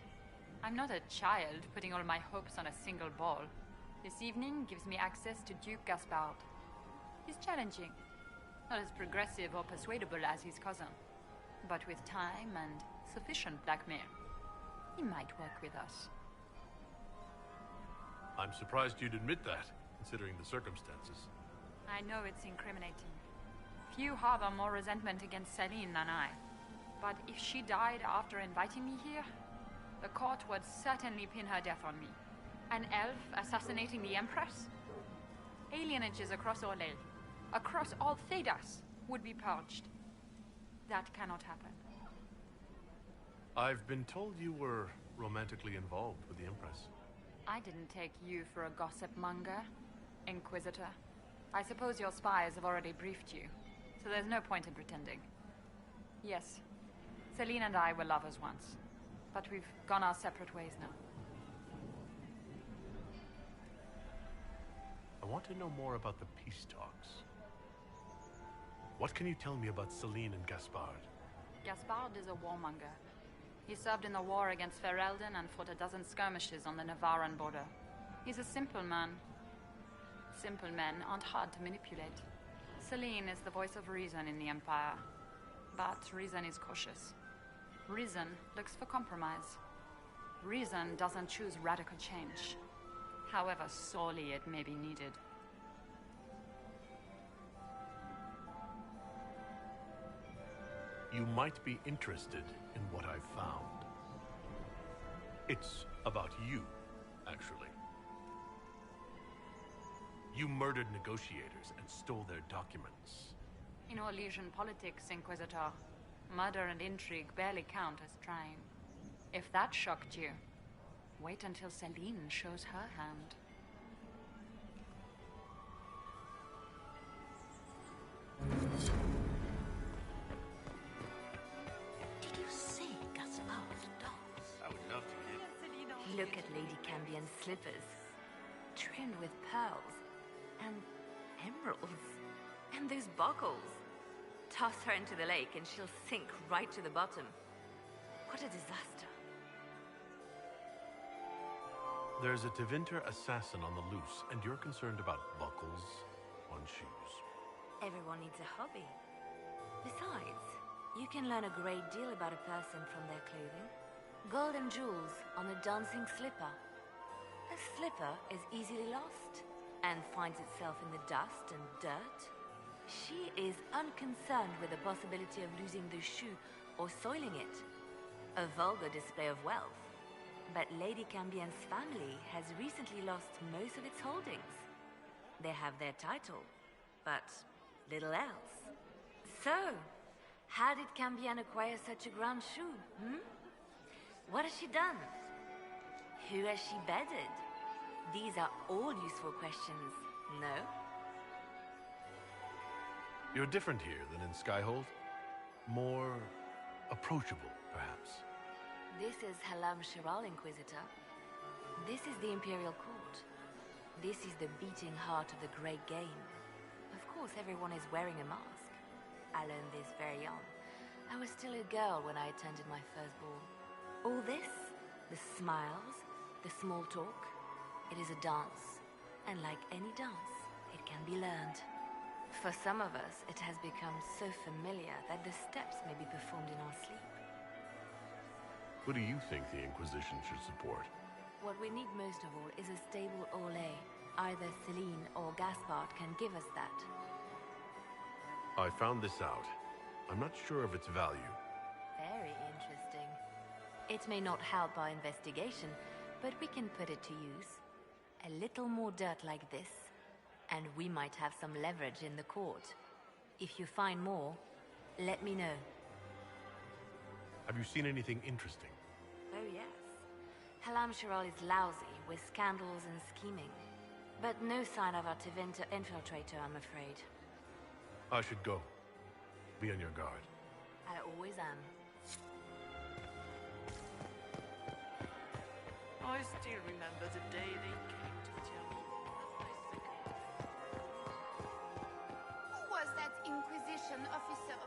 I'm not a child putting all my hopes on a single ball. This evening gives me access to Duke Gaspard. He's challenging. Not as progressive or persuadable as his cousin. But with time and sufficient blackmail, he might work with us. I'm surprised you'd admit that, considering the circumstances. I know it's incriminating. Few harbor more resentment against Celine than I. But if she died after inviting me here, the court would certainly pin her death on me. An elf assassinating the Empress? Alienages across Orlais, across all Thedas, would be purged. That cannot happen. I've been told you were romantically involved with the Empress. I didn't take you for a gossip monger, Inquisitor. I suppose your spies have already briefed you, so there's no point in pretending. Yes, Celine and I were lovers once, but we've gone our separate ways now. I want to know more about the peace talks. What can you tell me about Celine and Gaspard? Gaspard is a warmonger. He served in the war against Ferelden and fought a dozen skirmishes on the Navarran border. He's a simple man. Simple men aren't hard to manipulate. Celine is the voice of reason in the Empire. But reason is cautious. Reason looks for compromise. Reason doesn't choose radical change, however sorely it may be needed. You might be interested in what I've found. It's about you, actually. You murdered negotiators and stole their documents. In Orlesian politics, Inquisitor, murder and intrigue barely count as trying. If that shocked you, wait until Celine shows her hand. Did you see Gaspar's dolls? I would love to hear. Look at Lady Cambion's slippers, trimmed with pearls and emeralds. And those buckles. Toss her into the lake and she'll sink right to the bottom. What a disaster. There's a Tevinter assassin on the loose, and you're concerned about buckles on shoes. Everyone needs a hobby. Besides, you can learn a great deal about a person from their clothing. Gold and jewels on a dancing slipper. A slipper is easily lost and finds itself in the dust and dirt. She is unconcerned with the possibility of losing the shoe or soiling it. A vulgar display of wealth. But Lady Cambion's family has recently lost most of its holdings. They have their title, but little else. So, how did Cambion acquire such a grand shoe, What has she done? Who has she bedded? These are all useful questions, no? You're different here than in Skyhold. More approachable, perhaps. This is Halam Shiral, Inquisitor. This is the Imperial Court. This is the beating heart of the Great Game. Of course, everyone is wearing a mask. I learned this very young. I was still a girl when I attended my first ball. All this, the smiles, the small talk, it is a dance. And like any dance, it can be learned. For some of us, it has become so familiar that the steps may be performed in our sleep. Who do you think the Inquisition should support? What we need most of all is a stable Orlais. Either Celine or Gaspard can give us that. I found this out. I'm not sure of its value. Very interesting. It may not help our investigation, but we can put it to use. A little more dirt like this, and we might have some leverage in the court. If you find more, let me know. Have you seen anything interesting? Oh yes. Halam Shiral is lousy with scandals and scheming. But no sign of a Tevinter infiltrator, I'm afraid. I should go. Be on your guard. I always am. I still remember the day they came to tell me. Who was that Inquisition officer?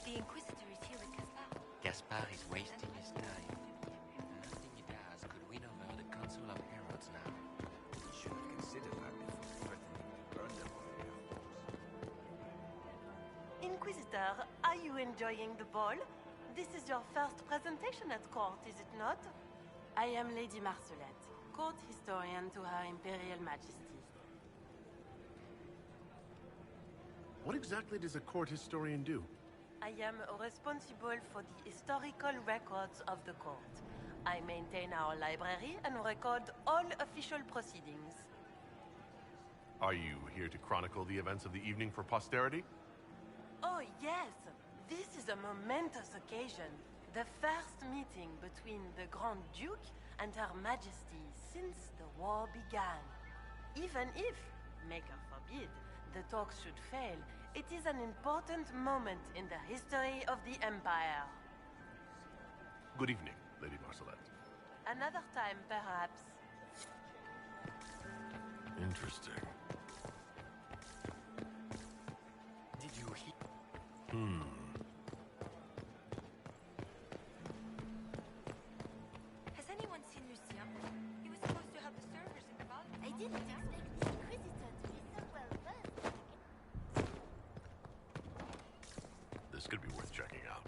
The Inquisitor is here with Gaspard. Gaspard is wasting his time. Nothing he does could win over the Council of Heralds now. He should have considered that before threatening to burn them on the outdoors. Inquisitor, are you enjoying the ball? This is your first presentation at court, is it not? I am Lady Marcelette, court historian to Her Imperial Majesty. What exactly does a court historian do? I am responsible for the historical records of the court. I maintain our library and record all official proceedings. Are you here to chronicle the events of the evening for posterity? Oh, yes. This is a momentous occasion. The first meeting between the Grand Duke and Her Majesty since the war began. Even if, Maker forbid, the talks should fail, it is an important moment in the history of the Empire. Good evening, Lady Marcelette. Another time, perhaps. Interesting. Did you hear? Has anyone seen Lucien? He was supposed to help the servers in the volume. I didn't expect the Inquisitor to be so well versed. This could be worth checking out.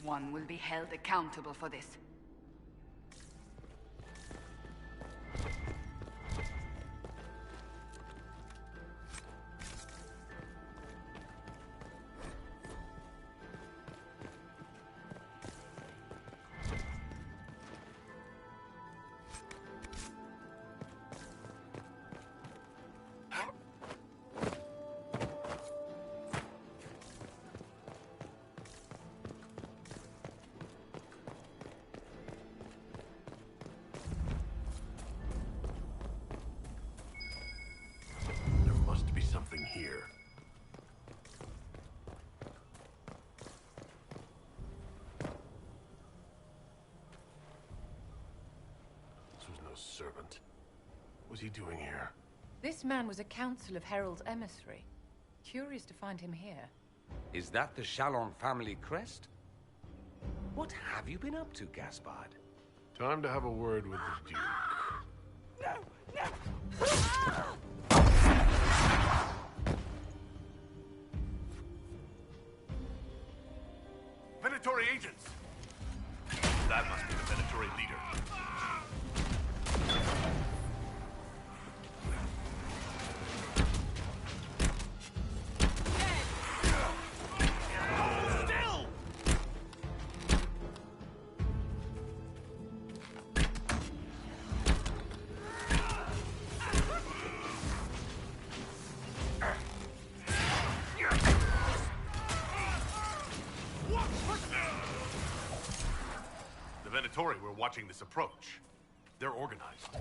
One will be held accountable for this. Here. This was no servant. What was he doing here? This man was a Council of Herald's emissary. Curious to find him here. Is that the Chalon family crest? What have you been up to, Gaspard? Time to have a word with the Duke. No! No! Venatori agents! That must be the Venatori leader. Still! The Venatori were watching this approach. They're organized.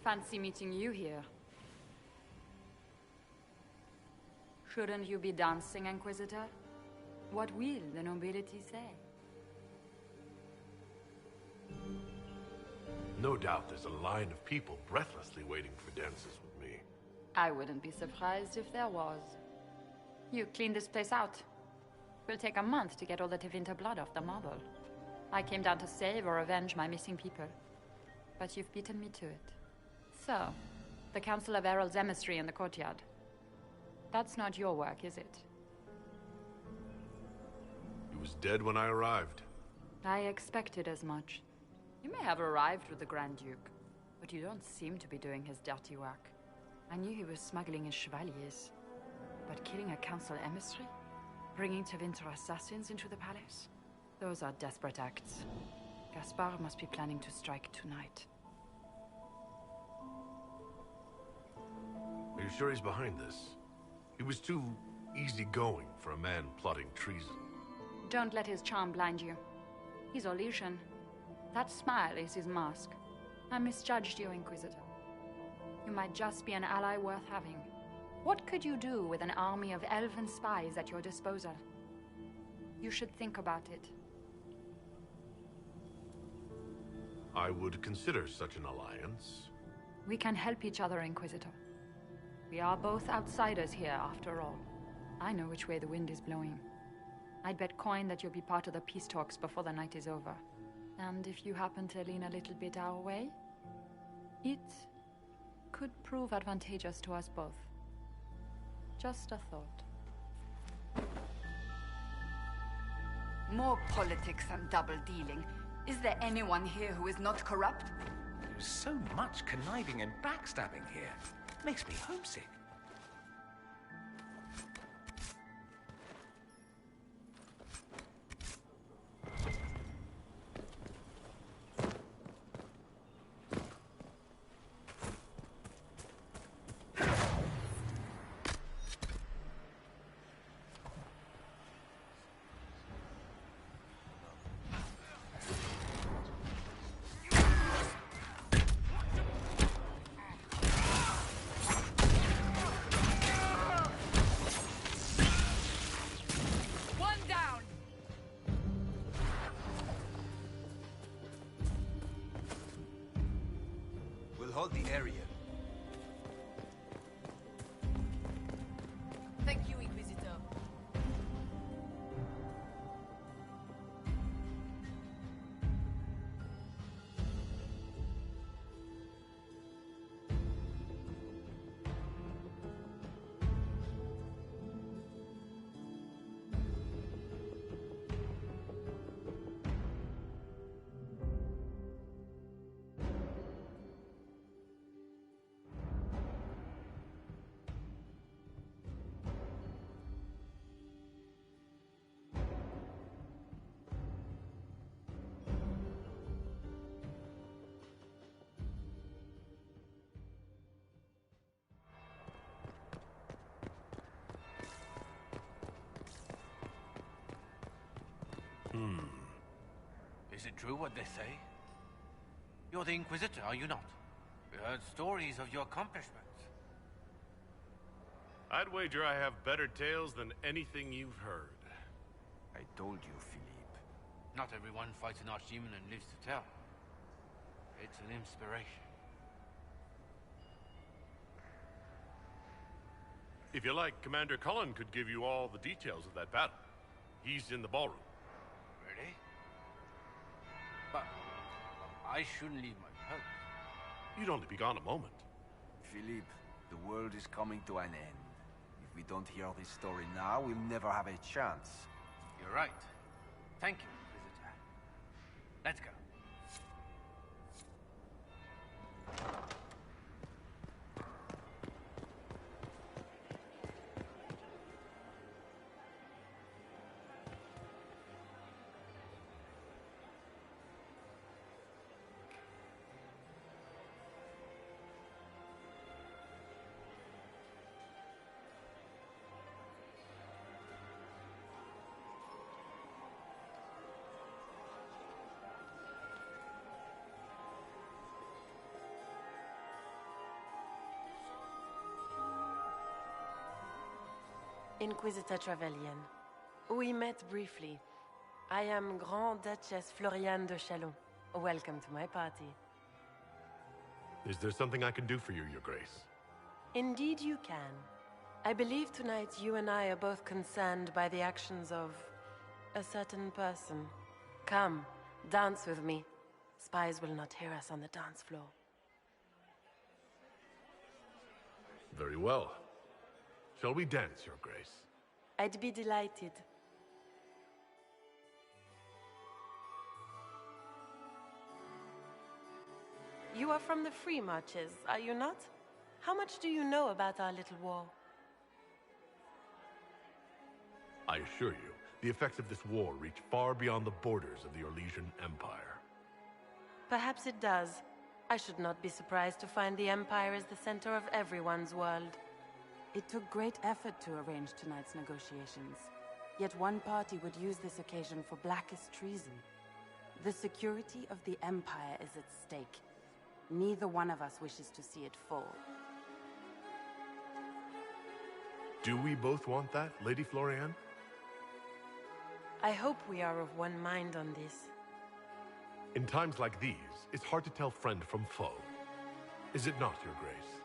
Fancy meeting you here. Shouldn't you be dancing, Inquisitor? What will the nobility say? No doubt there's a line of people breathlessly waiting for dances with me. I wouldn't be surprised if there was. You cleaned this place out. Will take a month to get all the Tevinter blood off the marble. I came down to save or avenge my missing people. But you've beaten me to it. So, the Council of Herald's emissary in the courtyard. That's not your work, is it? He was dead when I arrived. I expected as much. You may have arrived with the Grand Duke, but you don't seem to be doing his dirty work. I knew he was smuggling his chevaliers. But killing a council emissary? Bringing Tevinter assassins into the palace? Those are desperate acts. Gaspard must be planning to strike tonight. Are you sure he's behind this? He was too easygoing for a man plotting treason. Don't let his charm blind you. He's Orlesian. That smile is his mask. I misjudged you, Inquisitor. You might just be an ally worth having. What could you do with an army of elven spies at your disposal? You should think about it. I would consider such an alliance. We can help each other, Inquisitor. We are both outsiders here, after all. I know which way the wind is blowing. I'd bet coin that you'll be part of the peace talks before the night is over. And if you happen to lean a little bit our way, it could prove advantageous to us both. Just a thought. More politics and double-dealing. Is there anyone here who is not corrupt? There's so much conniving and backstabbing here. Makes me homesick. Hold the area. Thank you, Inquisitor. Is it true what they say? You're the Inquisitor, are you not? We heard stories of your accomplishments. I'd wager I have better tales than anything you've heard. I told you, Philippe. Not everyone fights an archdemon and lives to tell. It's an inspiration. If you like, Commander Cullen could give you all the details of that battle. He's in the ballroom. Really? But I shouldn't leave my post. You'd only be gone a moment. Philippe, the world is coming to an end. If we don't hear this story now, we'll never have a chance. You're right. Thank you, Inquisitor. Let's go. Inquisitor Trevelyan. We met briefly. I am Grand Duchess Floriane de Chalon. Welcome to my party. Is there something I can do for you, Your Grace? Indeed you can. I believe tonight you and I are both concerned by the actions of a certain person. Come, dance with me. Spies will not hear us on the dance floor. Very well. Shall we dance, Your Grace? I'd be delighted. You are from the Free Marches, are you not? How much do you know about our little war? I assure you, the effects of this war reach far beyond the borders of the Orlesian Empire. Perhaps it does. I should not be surprised to find the Empire is the center of everyone's world. It took great effort to arrange tonight's negotiations. Yet one party would use this occasion for blackest treason. The security of the Empire is at stake. Neither one of us wishes to see it fall. Do we both want that, Lady Floriane? I hope we are of one mind on this. In times like these, it's hard to tell friend from foe. Is it not, Your Grace?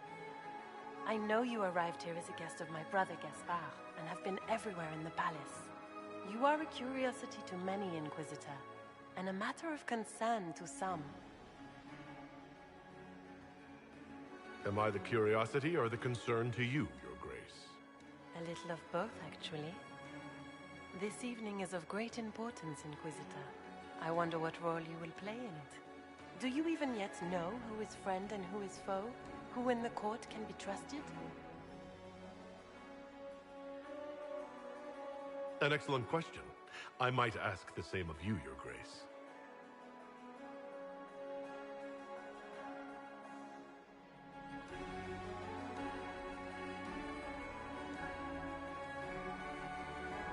I know you arrived here as a guest of my brother Gaspard, and have been everywhere in the palace. You are a curiosity to many, Inquisitor, and a matter of concern to some. Am I the curiosity or the concern to you, Your Grace? A little of both, actually. This evening is of great importance, Inquisitor. I wonder what role you will play in it. Do you even yet know who is friend and who is foe? Who in the court can be trusted? An excellent question. I might ask the same of you, Your Grace.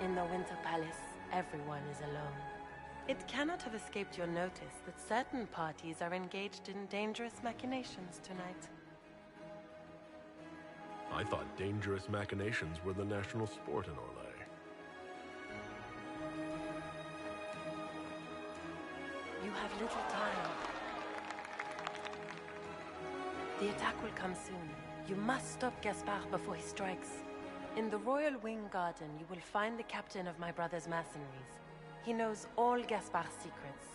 In the Winter Palace, everyone is alone. It cannot have escaped your notice that certain parties are engaged in dangerous machinations tonight. I thought dangerous machinations were the national sport in Orlais. You have little time. The attack will come soon. You must stop Gaspard before he strikes. In the Royal Wing Garden, you will find the captain of my brother's mercenaries. He knows all Gaspard's secrets.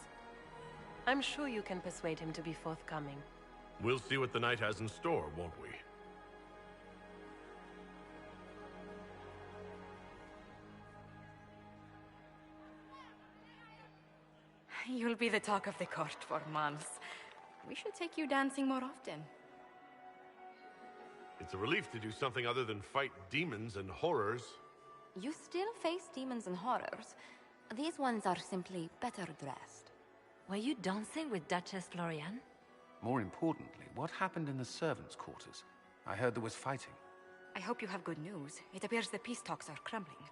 I'm sure you can persuade him to be forthcoming. We'll see what the night has in store, won't we? You'll be the talk of the court for months. We should take you dancing more often. It's a relief to do something other than fight demons and horrors. You still face demons and horrors. These ones are simply better dressed. Were you dancing with Duchess Floriane? More importantly, what happened in the servants' quarters? I heard there was fighting. I hope you have good news. It appears the peace talks are crumbling.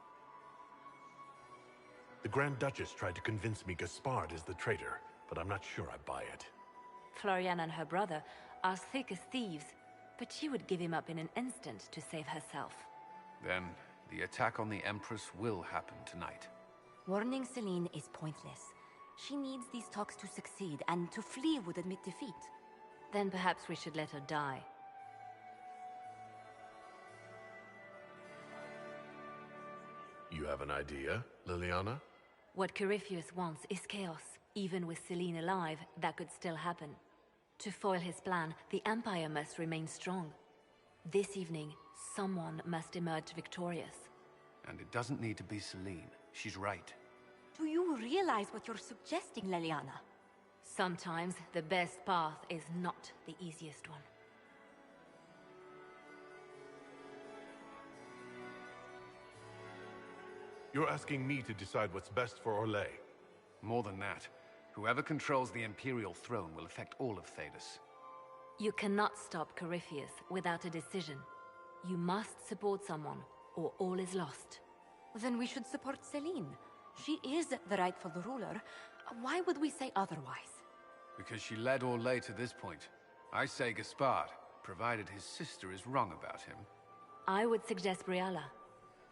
The Grand Duchess tried to convince me Gaspard is the traitor, but I'm not sure I buy it. Floriane and her brother are thick as thieves, but she would give him up in an instant to save herself. Then, the attack on the Empress will happen tonight. Warning Celine is pointless. She needs these talks to succeed, and to flee would admit defeat. Then perhaps we should let her die. You have an idea, Liliana? What Corypheus wants is chaos. Even with Celine alive, that could still happen. To foil his plan, the Empire must remain strong. This evening, someone must emerge victorious. And it doesn't need to be Celine. She's right. Do you realize what you're suggesting, Liliana? Sometimes the best path is not the easiest one. You're asking me to decide what's best for Orlais. More than that, whoever controls the Imperial throne will affect all of Thedas. You cannot stop Corypheus without a decision. You must support someone, or all is lost. Then we should support Celine. She is the rightful ruler. Why would we say otherwise? Because she led Orlais to this point. I say Gaspard, provided his sister is wrong about him. I would suggest Briala.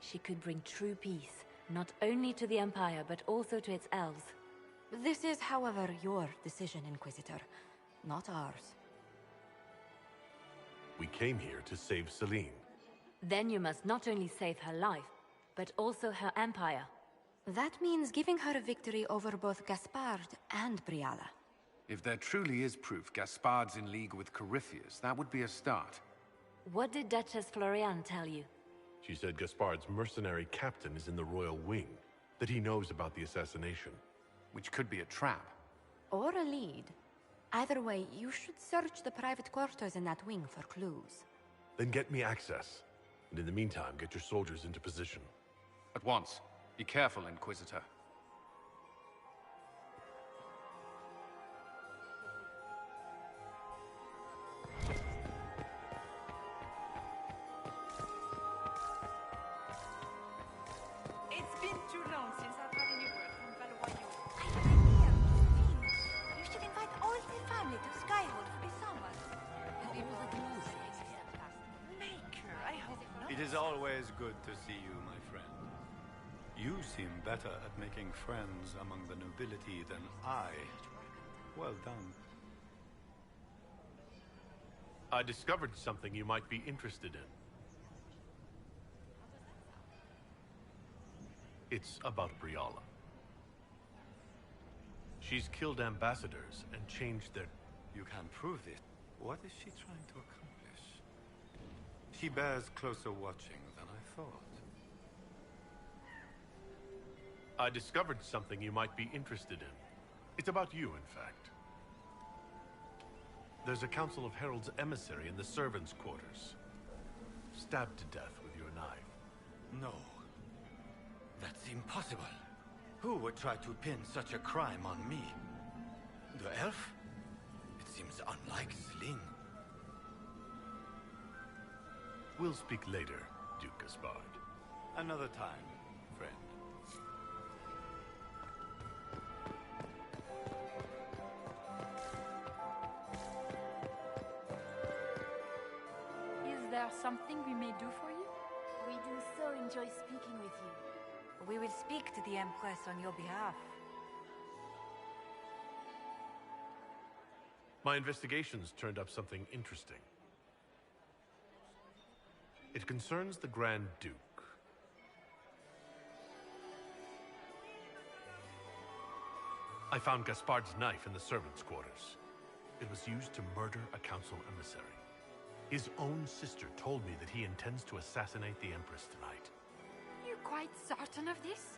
she could bring true peace, not only to the Empire, but also to its elves. This is, however, your decision, Inquisitor, not ours. We came here to save Celine. Then you must not only save her life, but also her empire. That means giving her a victory over both Gaspard and Briala. If there truly is proof Gaspard's in league with Corypheus, that would be a start. What did Duchess Floriane tell you? She said Gaspard's mercenary captain is in the royal wing, that he knows about the assassination. Which could be a trap. Or a lead. Either way, you should search the private quarters in that wing for clues. Then get me access. And in the meantime, get your soldiers into position. At once. Be careful, Inquisitor. It's been too long since I've had any word from Valois. I have an idea, Christine. You should invite all the family to Skyhold for the summer. Maker, I hope not. It is always good to see you, my friend. You seem better at making friends among the nobility than I. Well done. I discovered something you might be interested in. It's about Briala. She's killed ambassadors and changed their... You can prove it. What is she trying to accomplish? She bears closer watching than I thought. I discovered something you might be interested in. It's about you, in fact. There's a Council of Heralds emissary in the servants' quarters. Stabbed to death with your knife. No. That's impossible. Who would try to pin such a crime on me? The elf? It seems unlike Celine. We'll speak later, Duke Gaspard. Another time, friend. Is there something we may do for you? We do so enjoy speaking with you. We will speak to the Empress on your behalf. My investigations turned up something interesting. It concerns the Grand Duke. I found Gaspard's knife in the servants' quarters. It was used to murder a council emissary. His own sister told me that he intends to assassinate the Empress tonight. You quite certain of this?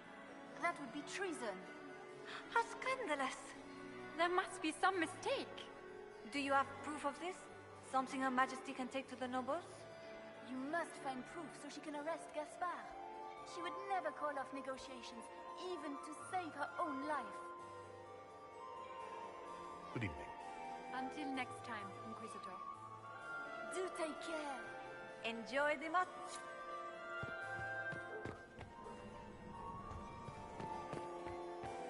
That would be treason. How scandalous! There must be some mistake. Do you have proof of this? Something Her Majesty can take to the nobles? You must find proof so she can arrest Gaspard. She would never call off negotiations, even to save her own life. Good evening. Until next time, Inquisitor. Do take care. Enjoy the mat.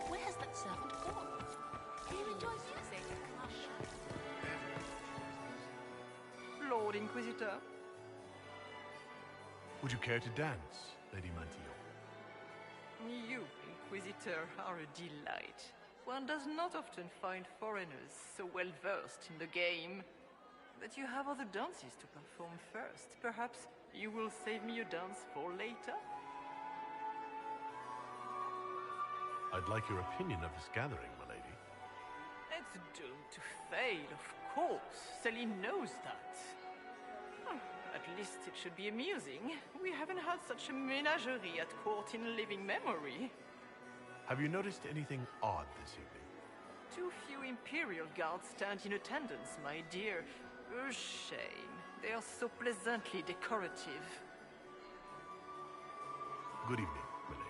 Where's that servant gone? He rejoices music. Lord Inquisitor. Would you care to dance, Lady Mantillon? You, Inquisitor, are a delight. One does not often find foreigners so well versed in the game. But you have other dances to perform first. Perhaps you will save me a dance for later? I'd like your opinion of this gathering, my lady. It's doomed to fail, of course. Celine knows that. At least it should be amusing. We haven't had such a menagerie at court in living memory. Have you noticed anything odd this evening? Too few Imperial guards stand in attendance, my dear. A shame. They are so pleasantly decorative. Good evening, my lady.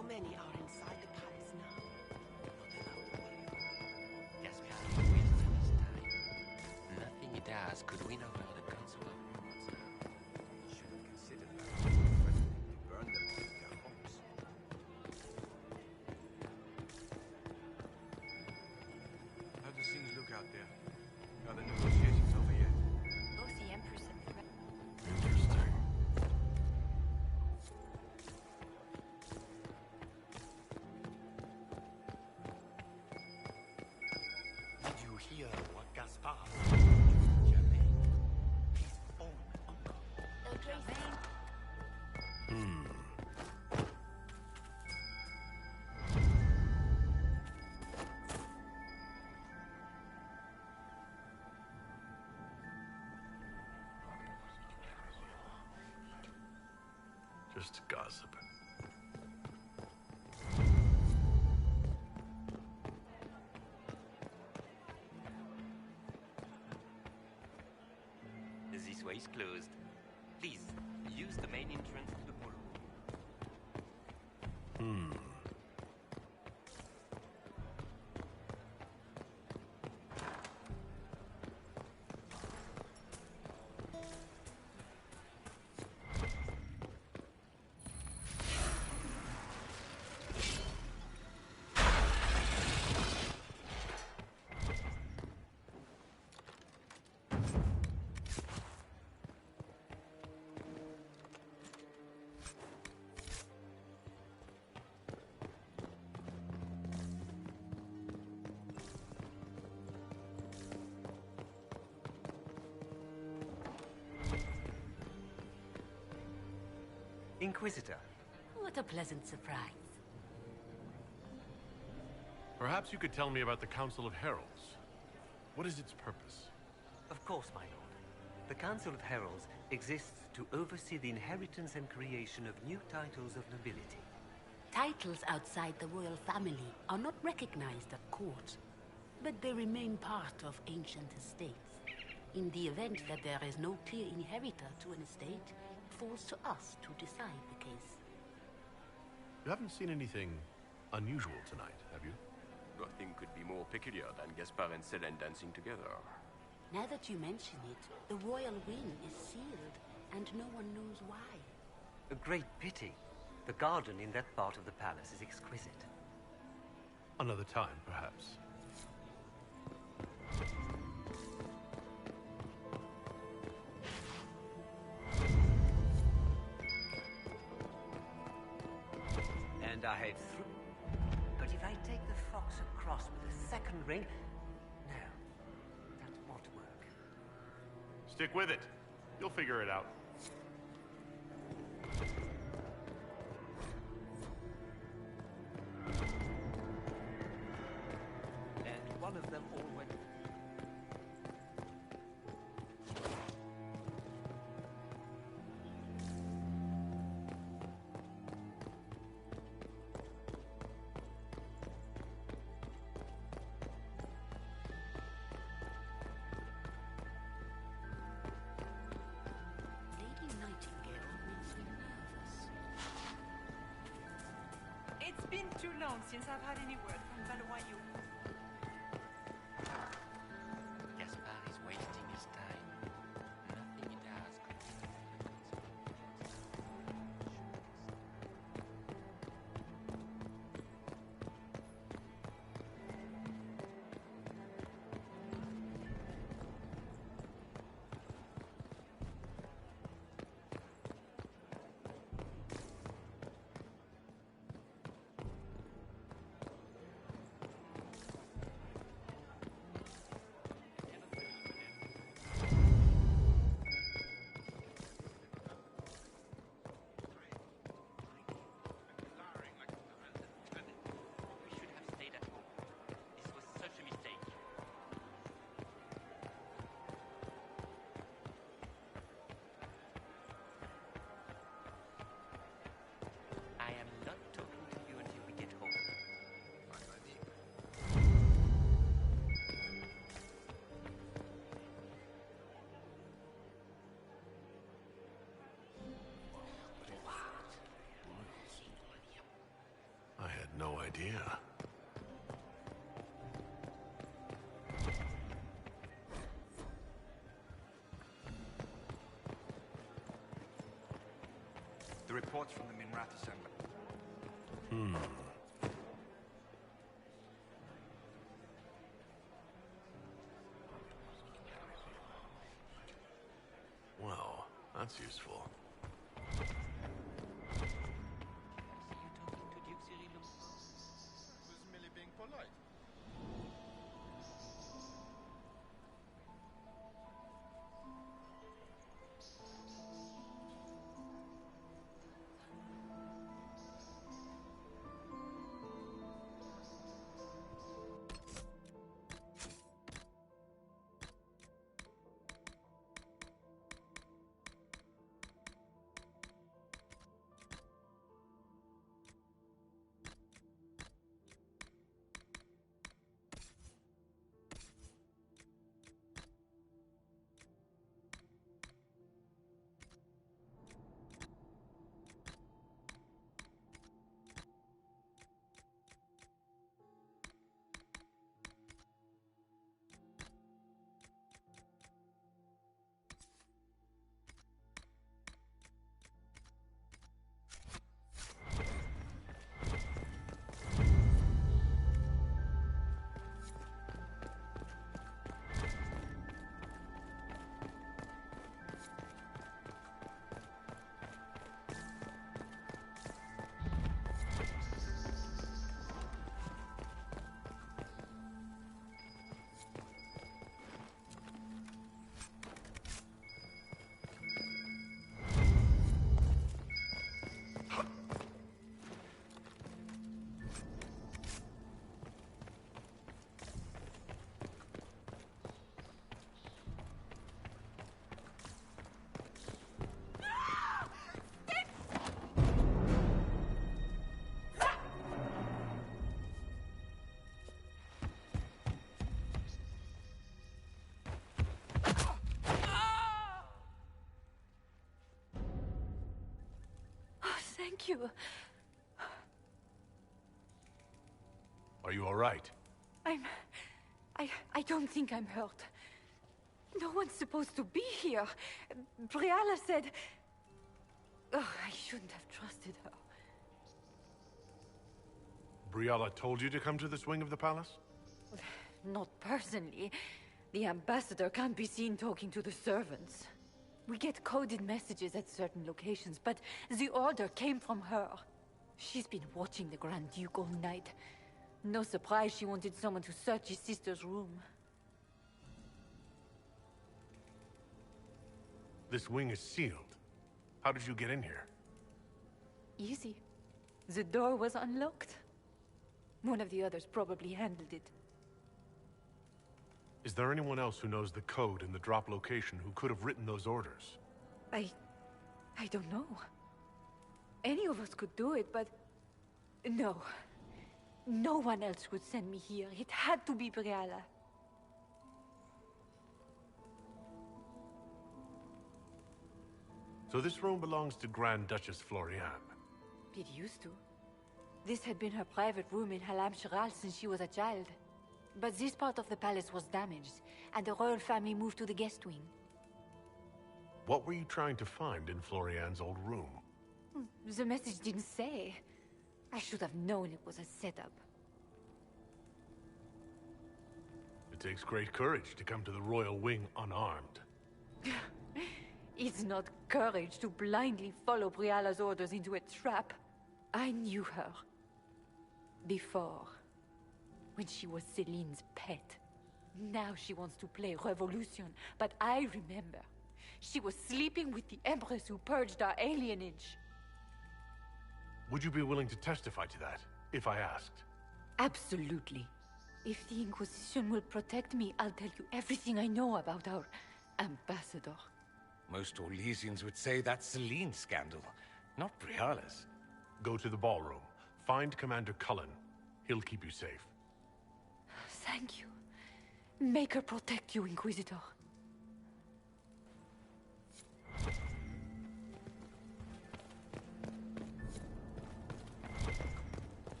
How many are inside the palace now? Gaspard is wasting his time. Nothing he does could win over the Council of Heralds. Should have considered that before threatening to burn them all in their homes. How does things look out there? Are the negotiations over yet? Both the Empress and Interesting. Did you hear what Gaspard Just gossip. This way is closed. Please, use the main entrance to the ballroom. Inquisitor. What a pleasant surprise. Perhaps you could tell me about the Council of Heralds. What is its purpose? Of course, my lord. The Council of Heralds exists to oversee the inheritance and creation of new titles of nobility. Titles outside the royal family are not recognized at court, but they remain part of ancient estates. In the event that there is no clear inheritor to an estate, it falls to us to decide the case. You haven't seen anything unusual tonight, have you? Nothing could be more peculiar than Gaspard and Selene dancing together. Now that you mention it, the royal wing is sealed, and no one knows why. A great pity. The garden in that part of the palace is exquisite. Another time, perhaps. And I head through. But if I take the fox across with a second ring, no, that won't work. Stick with it. You'll figure it out. And one of them all went. It's been too long since I've had any word from Valois. Gaspard is wasting his time. Nothing he does could win over the idea. The reports from the Minrat Assembly. Well, that's useful. Was merely being polite. Thank you. Are you all right? I don't think I'm hurt. No one's supposed to be here. Briala said... Oh, I shouldn't have trusted her. Briala told you to come to this wing of the palace? Not personally. The ambassador can't be seen talking to the servants. We get coded messages at certain locations, but the order came from her. She's been watching the Grand Duke all night. No surprise she wanted someone to search his sister's room. This wing is sealed. How did you get in here? Easy. The door was unlocked. One of the others probably handled it. Is there anyone else who knows the code and the drop location who could have written those orders? I don't know. Any of us could do it, but... No. No one else could send me here. It had to be Briala. So this room belongs to Grand Duchess Floriane? It used to. This had been her private room in Halam Shiral since she was a child. But this part of the palace was damaged, and the royal family moved to the guest wing. What were you trying to find in Floriane's old room? The message didn't say. I should have known it was a setup. It takes great courage to come to the royal wing unarmed. It's not courage to blindly follow Briala's orders into a trap. I knew her. Before. When she was Celine's pet. Now she wants to play revolution, but I remember. She was sleeping with the Empress who purged our alienage. Would you be willing to testify to that, if I asked? Absolutely. If the Inquisition will protect me, I'll tell you everything I know about our ambassador. Most Orlesians would say that's Celine's scandal, not Briala's. Go to the ballroom. Find Commander Cullen. He'll keep you safe. Thank you. Make her protect you, Inquisitor.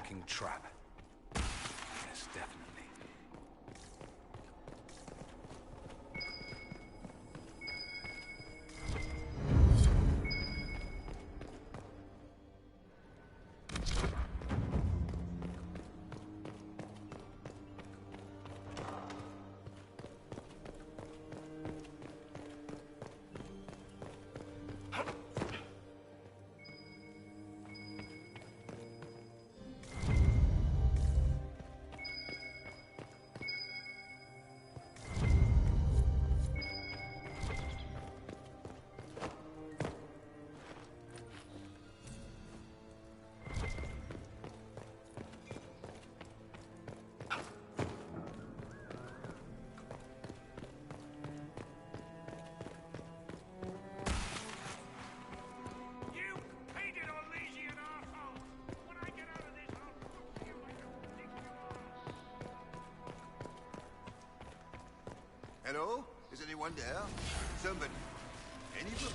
walking trap. Yes, definitely. Hello? Is anyone there? Somebody. Anybody?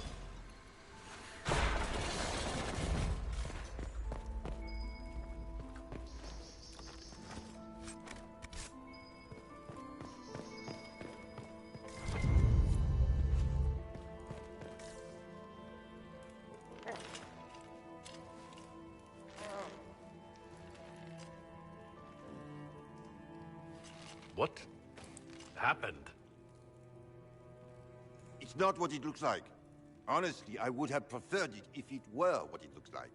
What happened? It's not what it looks like. Honestly, I would have preferred it if it were what it looks like.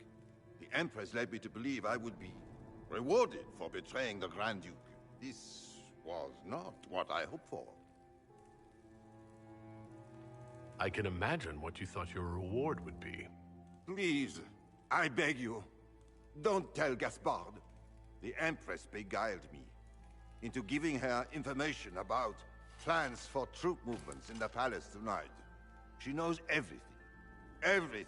The Empress led me to believe I would be rewarded for betraying the Grand Duke. This was not what I hoped for. I can imagine what you thought your reward would be. Please, I beg you, don't tell Gaspard. The Empress beguiled me into giving her information about plans for troop movements in the palace tonight. She knows everything. Everything.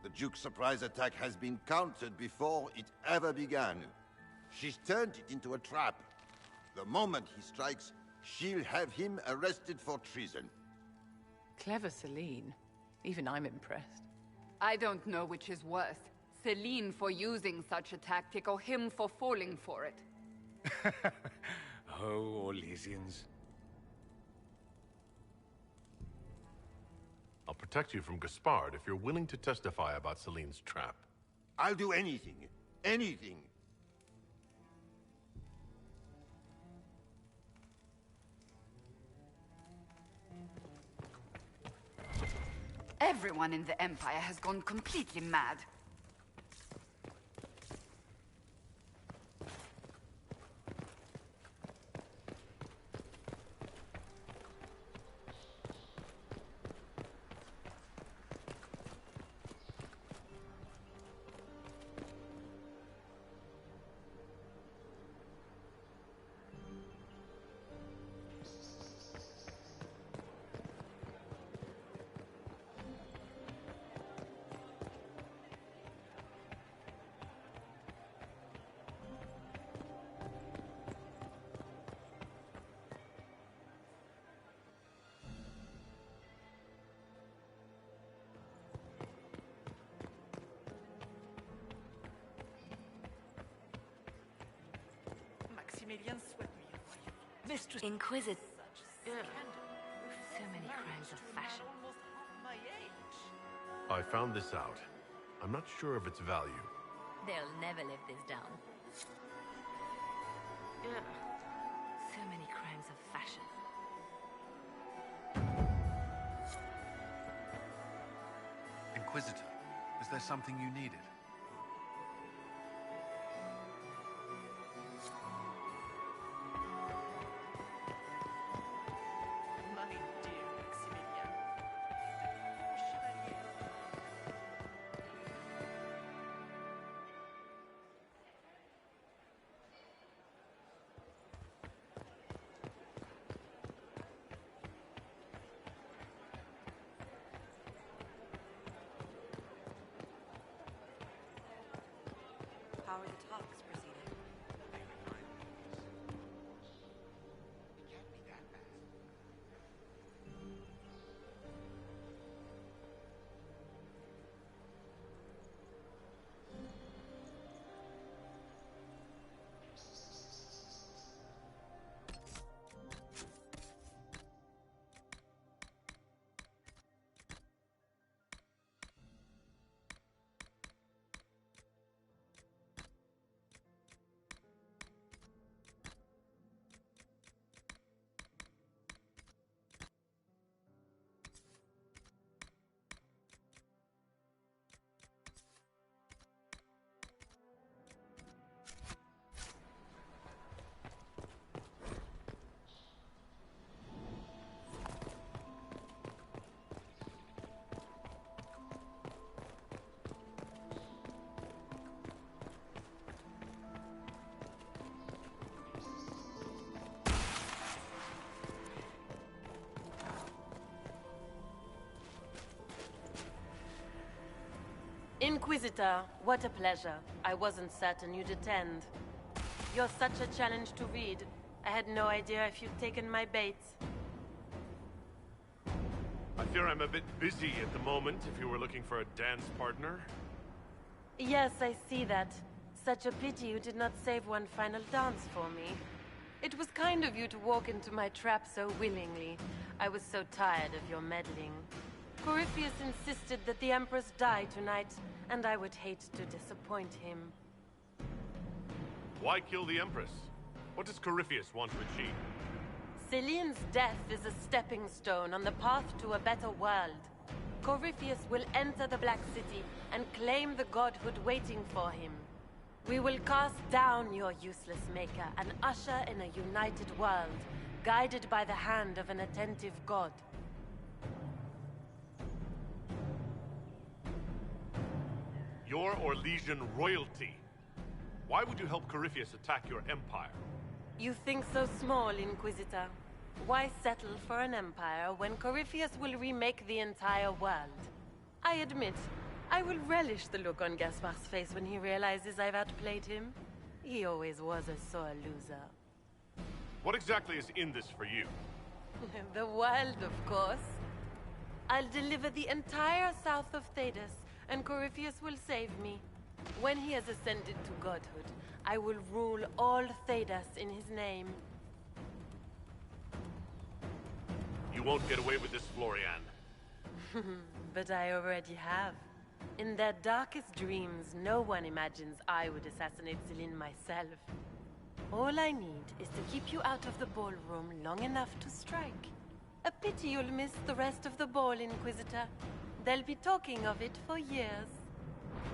The Duke's surprise attack has been countered before it ever began. She's turned it into a trap. The moment he strikes, she'll have him arrested for treason. Clever Celine. Even I'm impressed. I don't know which is worse. Celine for using such a tactic or him for falling for it. Oh, Orlesians. I'll protect you from Gaspard if you're willing to testify about Celine's trap. I'll do anything. Anything. Everyone in the Empire has gone completely mad. Mistress Inquisitor. So many crimes of fashion. I found this out. I'm not sure of its value. They'll never live this down. So many crimes of fashion. Inquisitor, is there something you needed? How are the talks proceeding? Inquisitor, what a pleasure. I wasn't certain you'd attend. You're such a challenge to read. I had no idea if you'd taken my bait. I fear I'm a bit busy at the moment if you were looking for a dance partner. Yes, I see that. Such a pity you did not save one final dance for me. It was kind of you to walk into my trap so willingly. I was so tired of your meddling. Corypheus insisted that the Empress die tonight, and I would hate to disappoint him. Why kill the Empress? What does Corypheus want to achieve? Celine's death is a stepping stone on the path to a better world. Corypheus will enter the Black City and claim the godhood waiting for him. We will cast down your useless maker and usher in a united world, guided by the hand of an attentive god. You're Orlesian royalty. Why would you help Corypheus attack your empire? You think so small, Inquisitor. Why settle for an empire when Corypheus will remake the entire world? I admit, I will relish the look on Gaspard's face when he realizes I've outplayed him. He always was a sore loser. What exactly is in this for you? The world, of course. I'll deliver the entire south of Thedas, and Corypheus will save me. When he has ascended to godhood, I will rule all Thedas in his name. You won't get away with this, Florian. But I already have. In their darkest dreams, no one imagines I would assassinate Celine myself. All I need is to keep you out of the ballroom long enough to strike. A pity you'll miss the rest of the ball, Inquisitor. They'll be talking of it for years.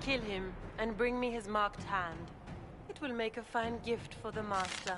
Kill him, and bring me his marked hand. It will make a fine gift for the Master.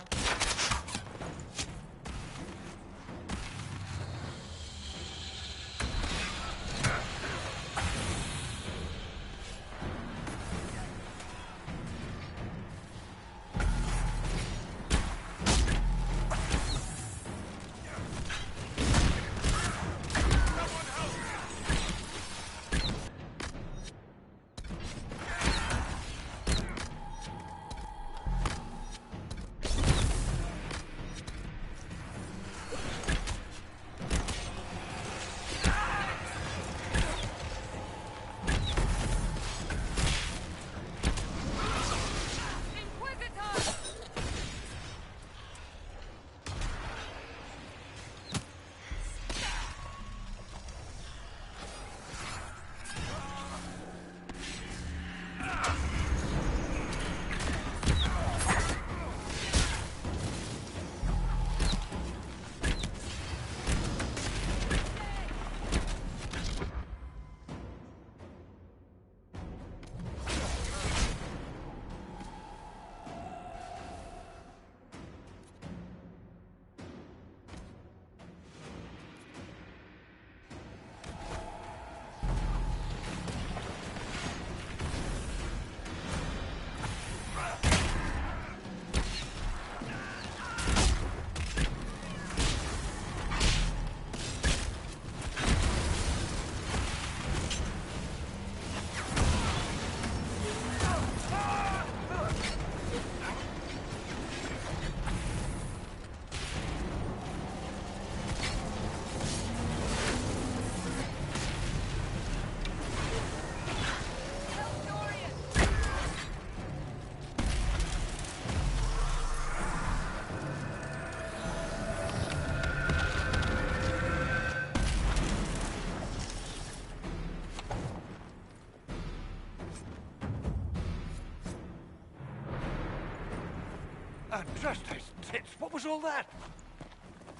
Just those tits. What was all that?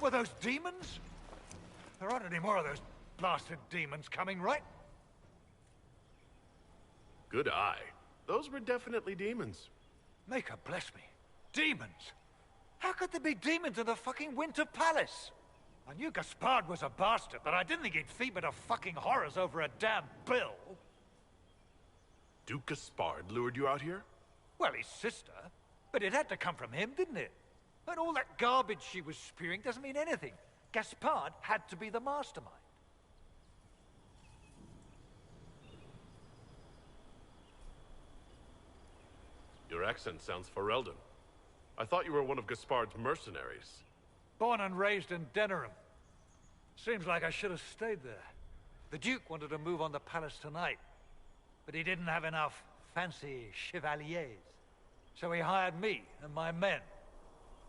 Were those demons? There aren't any more of those blasted demons coming, right? Good eye. Those were definitely demons. Maker bless me. Demons? How could there be demons in the fucking Winter Palace? I knew Gaspard was a bastard, but I didn't think he'd feed me to fucking horrors over a damn bill. Duke Gaspard lured you out here? Well, his sister. But it had to come from him, didn't it? And all that garbage she was spewing doesn't mean anything. Gaspard had to be the mastermind. accent sounds Ferelden. I thought you were one of Gaspard's mercenaries. Born and raised in Denerim. Seems like I should have stayed there. The Duke wanted to move on the palace tonight, but he didn't have enough fancy chevaliers. So he hired me and my men.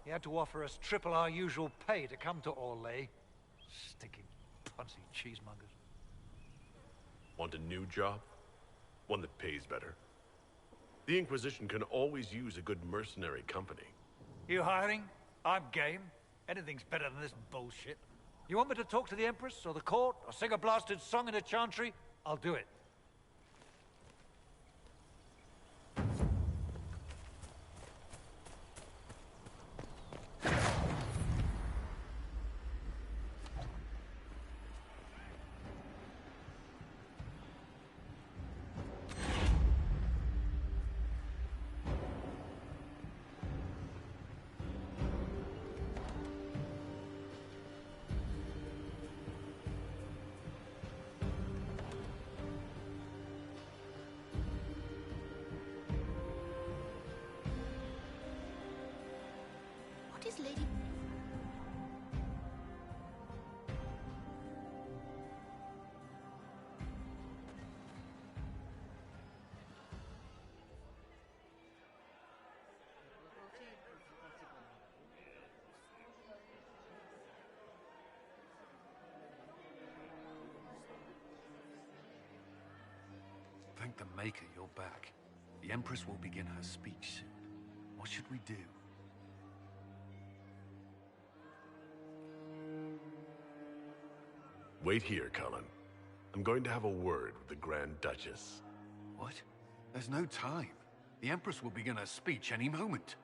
He had to offer us triple our usual pay to come to Orlais. Stinking punsy cheesemongers. Want a new job? One that pays better? The Inquisition can always use a good mercenary company. You hiring? I'm game. Anything's better than this bullshit. You want me to talk to the Empress or the court or sing a blasted song in a chantry? I'll do it. What is Lady... Thank the Maker you're back. The Empress will begin her speech soon. What should we do? Wait here, Cullen. I'm going to have a word with the Grand Duchess. What? There's no time. The Empress will begin her speech any moment.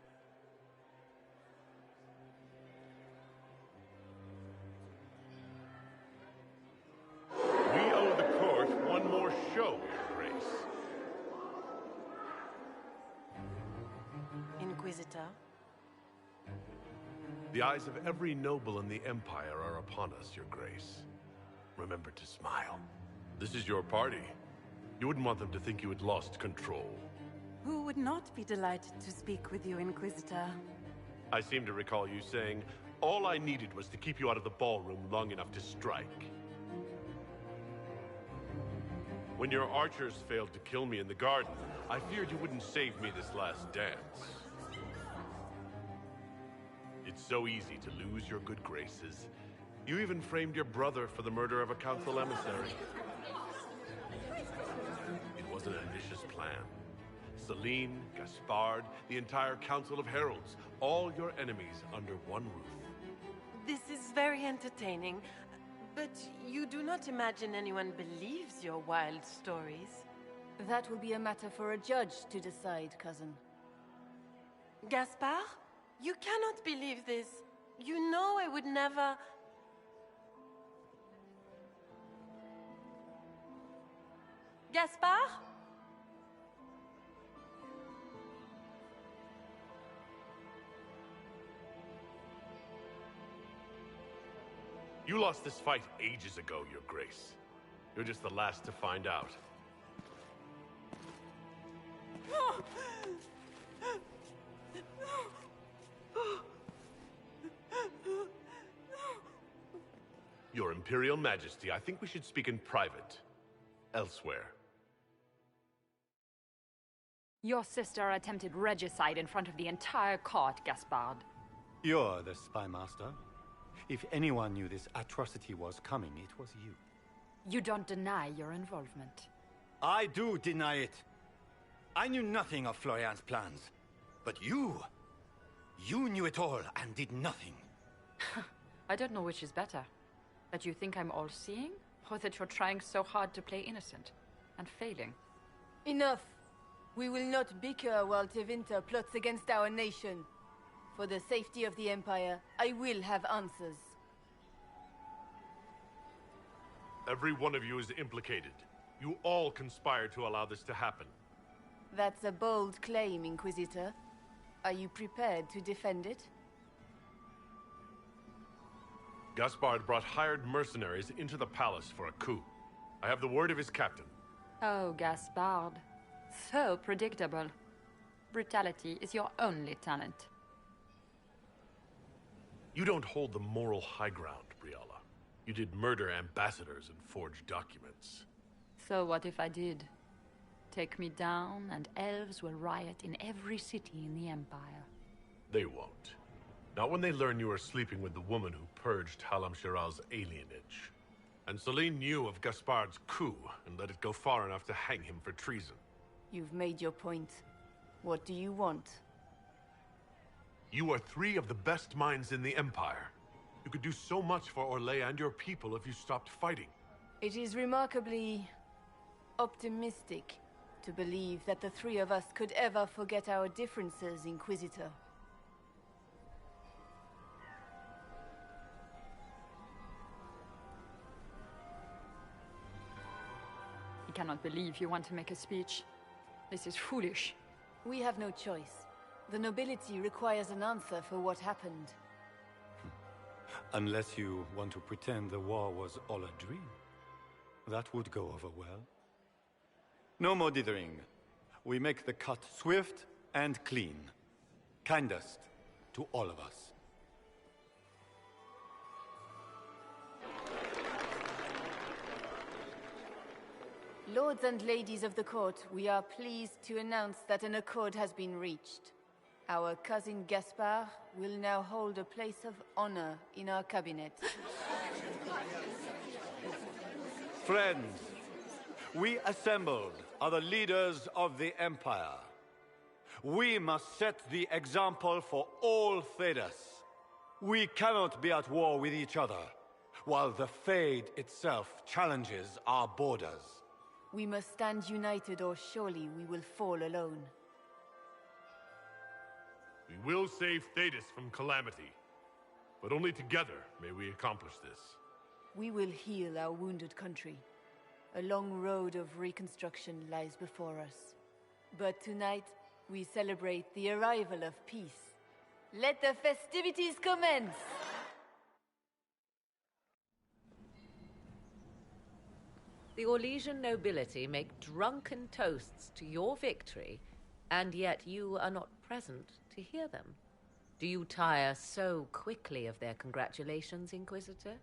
We owe the court one more show, Your Grace. Inquisitor? The eyes of every noble in the Empire are upon us, Your Grace. Remember to smile. This is your party. You wouldn't want them to think you had lost control. Who would not be delighted to speak with you, Inquisitor? I seem to recall you saying, all I needed was to keep you out of the ballroom long enough to strike. When your archers failed to kill me in the garden, I feared you wouldn't save me this last dance. It's so easy to lose your good graces. You even framed your brother for the murder of a council emissary. It was an ambitious plan. Celine, Gaspard, the entire Council of Heralds, all your enemies under one roof. This is very entertaining, but you do not imagine anyone believes your wild stories? That will be a matter for a judge to decide, cousin. Gaspard? You cannot believe this. You know I would never... Gaspard? You lost this fight ages ago, Your Grace. You're just the last to find out. Your Imperial Majesty, I think we should speak in private. Elsewhere. Your sister attempted regicide in front of the entire court, Gaspard. You're the spy master. If anyone knew this atrocity was coming, it was you. You don't deny your involvement. I do deny it. I knew nothing of Florian's plans. But you knew it all and did nothing. I don't know which is better. That you think I'm all-seeing, or that you're trying so hard to play innocent and failing. Enough. We will not bicker while Tevinter plots against our nation. For the safety of the Empire, I will have answers. Every one of you is implicated. You all conspired to allow this to happen. That's a bold claim, Inquisitor. Are you prepared to defend it? Gaspard brought hired mercenaries into the palace for a coup. I have the word of his captain. Oh, Gaspard. So predictable. Brutality is your only talent. You don't hold the moral high ground, Briala. You did murder ambassadors and forge documents. So what if I did? Take me down, and elves will riot in every city in the Empire. They won't. Not when they learn you are sleeping with the woman who purged Halam Shiral's alienage. And Celine knew of Gaspard's coup and let it go far enough to hang him for treason. You've made your point. What do you want? You are 3 of the best minds in the Empire. You could do so much for Orlais and your people if you stopped fighting. It is remarkably optimistic to believe that the 3 of us could ever forget our differences, Inquisitor. I cannot believe you want to make a speech. This is foolish. We have no choice. The nobility requires an answer for what happened. Unless you want to pretend the war was all a dream. That would go over well. No more dithering. We make the cut swift and clean. Kindest to all of us. Lords and ladies of the court, we are pleased to announce that an accord has been reached. Our cousin Gaspard will now hold a place of honor in our cabinet. Friends, we assembled are the leaders of the Empire. We must set the example for all Thedas. We cannot be at war with each other, while the Fade itself challenges our borders. We must stand united, or surely we will fall alone. We will save Thedas from calamity. But only together may we accomplish this. We will heal our wounded country. A long road of reconstruction lies before us. But tonight, we celebrate the arrival of peace. Let the festivities commence! The Orlesian nobility make drunken toasts to your victory, and yet you are not present to hear them. Do you tire so quickly of their congratulations, Inquisitor?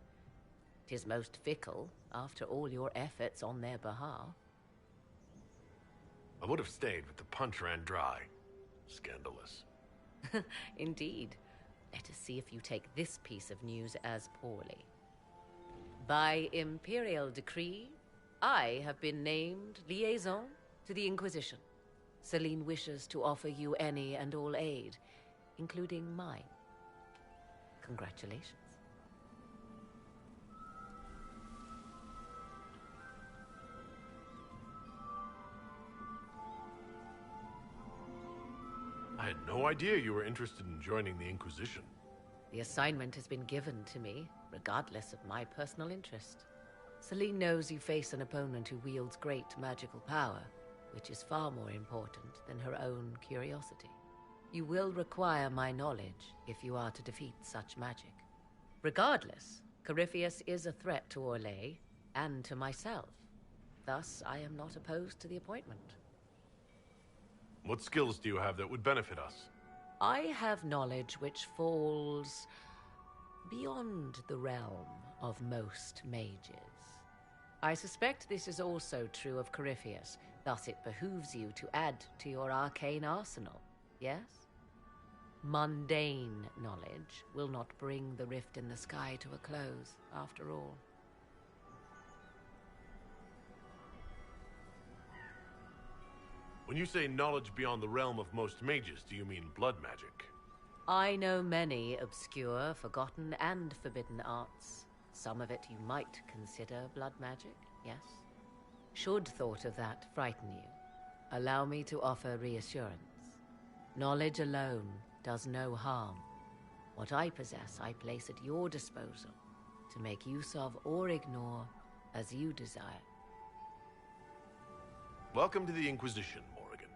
'Tis most fickle, after all your efforts on their behalf. I would have stayed, but the punch ran dry. Scandalous. Indeed. Let us see if you take this piece of news as poorly. By imperial decree, I have been named liaison to the Inquisition. Celine wishes to offer you any and all aid, including mine. Congratulations. I had no idea you were interested in joining the Inquisition. The assignment has been given to me, regardless of my personal interest. Celine knows you face an opponent who wields great magical power, which is far more important than her own curiosity. You will require my knowledge if you are to defeat such magic. Regardless, Corypheus is a threat to Orlais and to myself. Thus, I am not opposed to the appointment. What skills do you have that would benefit us? I have knowledge which falls beyond the realm of most mages. I suspect this is also true of Corypheus, thus it behooves you to add to your arcane arsenal, yes? Mundane knowledge will not bring the rift in the sky to a close, after all. When you say knowledge beyond the realm of most mages, do you mean blood magic? I know many obscure, forgotten, and forbidden arts. Some of it you might consider blood magic, yes? Should thought of that frighten you, allow me to offer reassurance. Knowledge alone does no harm. What I possess, I place at your disposal to make use of or ignore as you desire. Welcome to the Inquisition, Morrigan.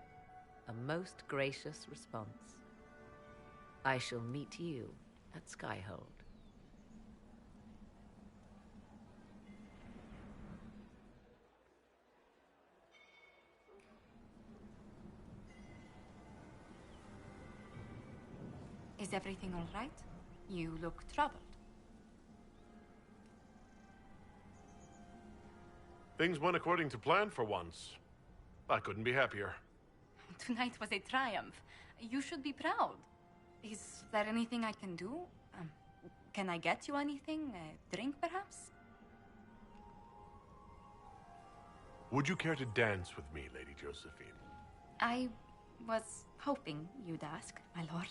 A most gracious response. I shall meet you at Skyhold. Is everything all right? You look troubled. Things went according to plan for once. I couldn't be happier. Tonight was a triumph. You should be proud. Is there anything I can do? Can I get you anything? A drink, perhaps? Would you care to dance with me, Lady Josephine? I was hoping you'd ask, my lord.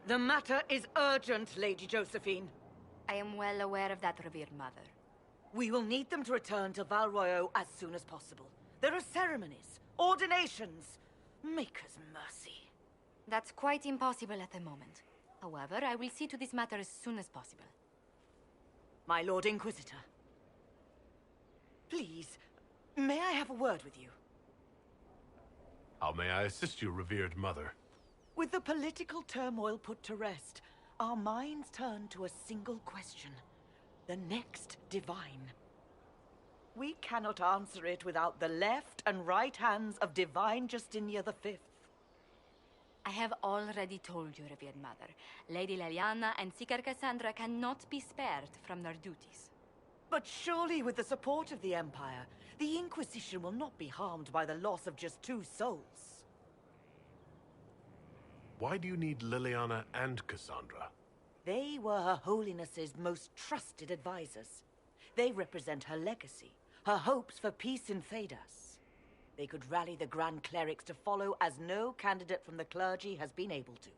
The matter is urgent, Lady Josephine. I am well aware of that, revered mother. We will need them to return to Val Royeaux as soon as possible. There are ceremonies, ordinations. Maker's mercy. That's quite impossible at the moment. However, I will see to this matter as soon as possible. My Lord Inquisitor. Please, may I have a word with you? How may I assist you, revered mother? With the political turmoil put to rest, our minds turn to a single question. The next divine. We cannot answer it without the left and right hands of Divine Justinia V. I have already told you, revered mother. Lady Leliana and Seeker Cassandra cannot be spared from their duties. But surely with the support of the Empire, the Inquisition will not be harmed by the loss of just 2 souls. Why do you need Liliana and Cassandra? They were Her Holiness's most trusted advisors. They represent her legacy, her hopes for peace in Thedas. They could rally the Grand Clerics to follow as no candidate from the clergy has been able to.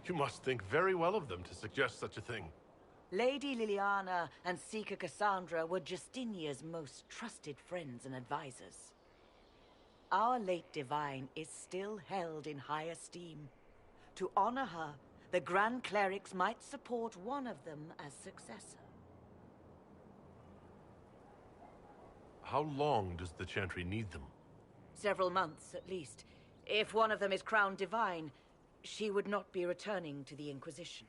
You must think very well of them to suggest such a thing. Lady Liliana and Seeker Cassandra were Justinia's most trusted friends and advisors. Our late divine is still held in high esteem. To honor her, the Grand Clerics might support one of them as successor. How long does the Chantry need them? Several months, at least. If one of them is crowned divine, she would not be returning to the Inquisition.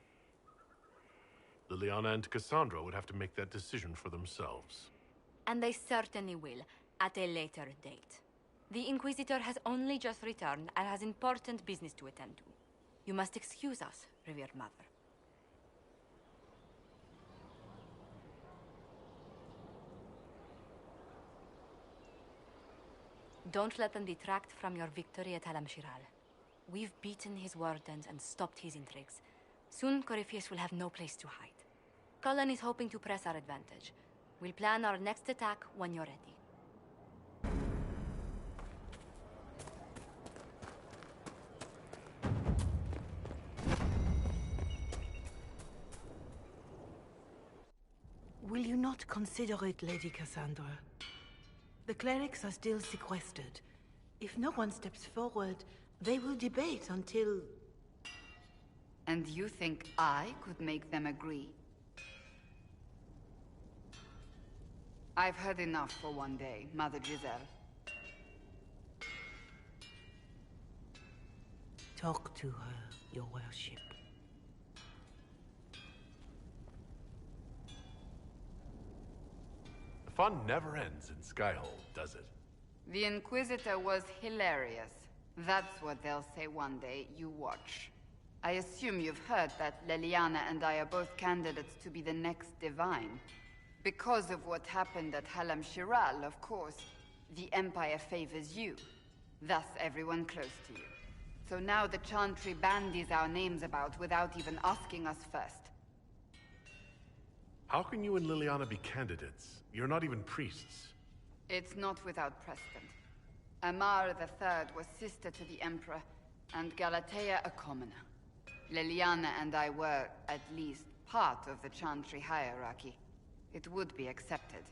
Liliana and Cassandra would have to make that decision for themselves. And they certainly will, at a later date. The Inquisitor has only just returned and has important business to attend to. You must excuse us, revered mother. Don't let them detract from your victory at Alam-Shiral. We've beaten his wardens and stopped his intrigues. Soon, Corypheus will have no place to hide. Cullen is hoping to press our advantage. We'll plan our next attack when you're ready. Will you not consider it, Lady Cassandra? The clerics are still sequestered. If no one steps forward, they will debate until... And you think I could make them agree? I've heard enough for one day, Mother Giselle. Talk to her, your worship. The fun never ends in Skyhold, does it? The Inquisitor was hilarious. That's what they'll say one day. You watch. I assume you've heard that Leliana and I are both candidates to be the next divine. Because of what happened at Halam Shiral, of course, the Empire favors you. Thus, everyone close to you. So now the Chantry bandies our names about without even asking us first. How can you and Liliana be candidates? You're not even priests. It's not without precedent. Amar III was sister to the Emperor, and Galatea a commoner. Liliana and I were, at least, part of the Chantry hierarchy. It would be accepted.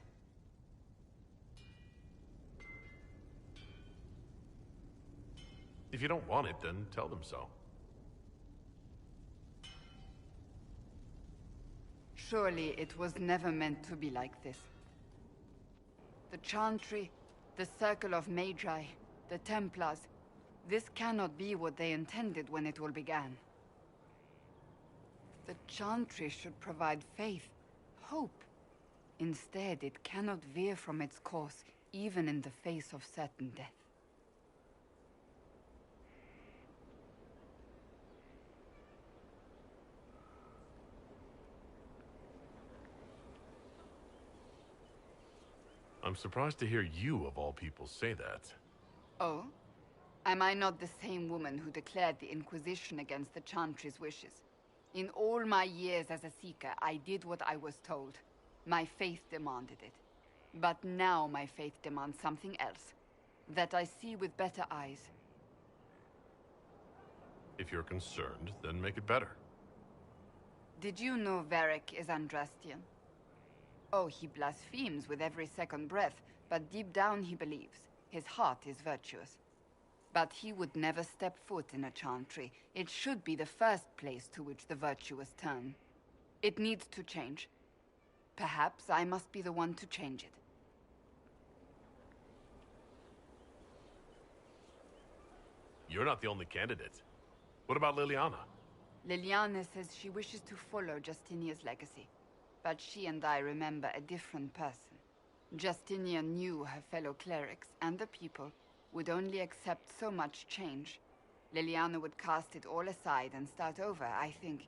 If you don't want it, then tell them so. Surely it was never meant to be like this. The Chantry, the Circle of Magi, the Templars, this cannot be what they intended when it all began. The Chantry should provide faith, hope. Instead, it cannot veer from its course, even in the face of certain death. I'm surprised to hear you, of all people, say that. Oh? Am I not the same woman who declared the Inquisition against the Chantry's wishes? In all my years as a Seeker, I did what I was told. My faith demanded it. But now my faith demands something else. That I see with better eyes. If you're concerned, then make it better. Did you know Varric is Andrastian? Oh, he blasphemes with every second breath, but deep down he believes. His heart is virtuous. But he would never step foot in a Chantry. It should be the first place to which the virtuous turn. It needs to change. Perhaps I must be the one to change it. You're not the only candidate. What about Liliana? Liliana says she wishes to follow Justinia's legacy. But she and I remember a different person. Justinia knew her fellow clerics and the people would only accept so much change. Liliana would cast it all aside and start over, I think.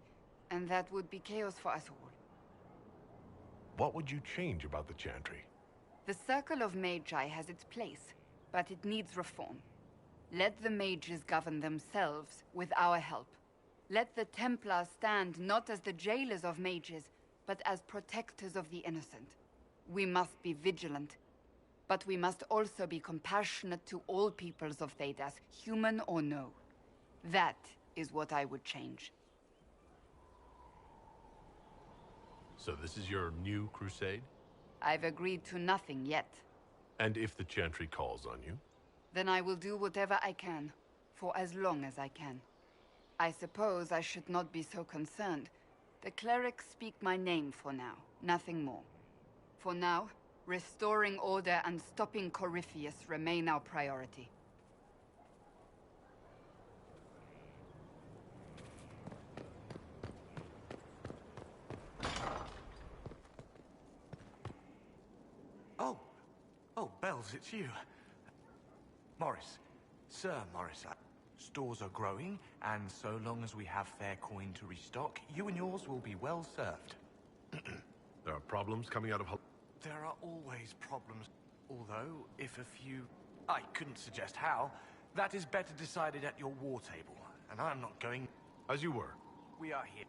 And that would be chaos for us all. What would you change about the Chantry? The Circle of Magi has its place, but it needs reform. Let the mages govern themselves with our help. Let the Templars stand not as the jailers of mages, but as protectors of the innocent. We must be vigilant, but we must also be compassionate to all peoples of Thedas, human or no. That is what I would change. So this is your new crusade? I've agreed to nothing yet. And if the Chantry calls on you? Then I will do whatever I can, for as long as I can. I suppose I should not be so concerned. The clerics speak my name for now, nothing more. For now, restoring order and stopping Corypheus remain our priority. Oh, Bells, it's you. Morris. Sir Morris, stores are growing, and so long as we have fair coin to restock, you and yours will be well served. There are problems coming out of... There are always problems, although if a few... I couldn't suggest how. That is better decided at your war table, and I'm not going... As you were. We are here.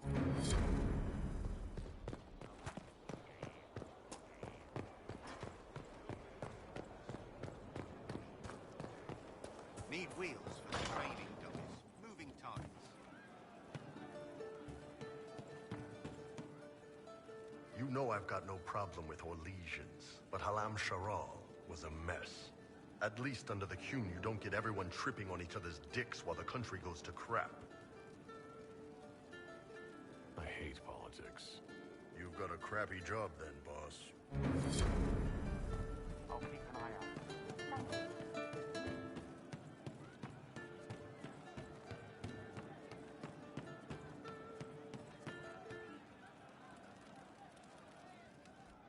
Need wheels for the trading dummies. Moving times. You know I've got no problem with Orlesians, but Halam Sharal was a mess. At least under the Qun, you don't get everyone tripping on each other's dicks while the country goes to crap. I hate politics. You've got a crappy job then, boss. I'll keep an eye out.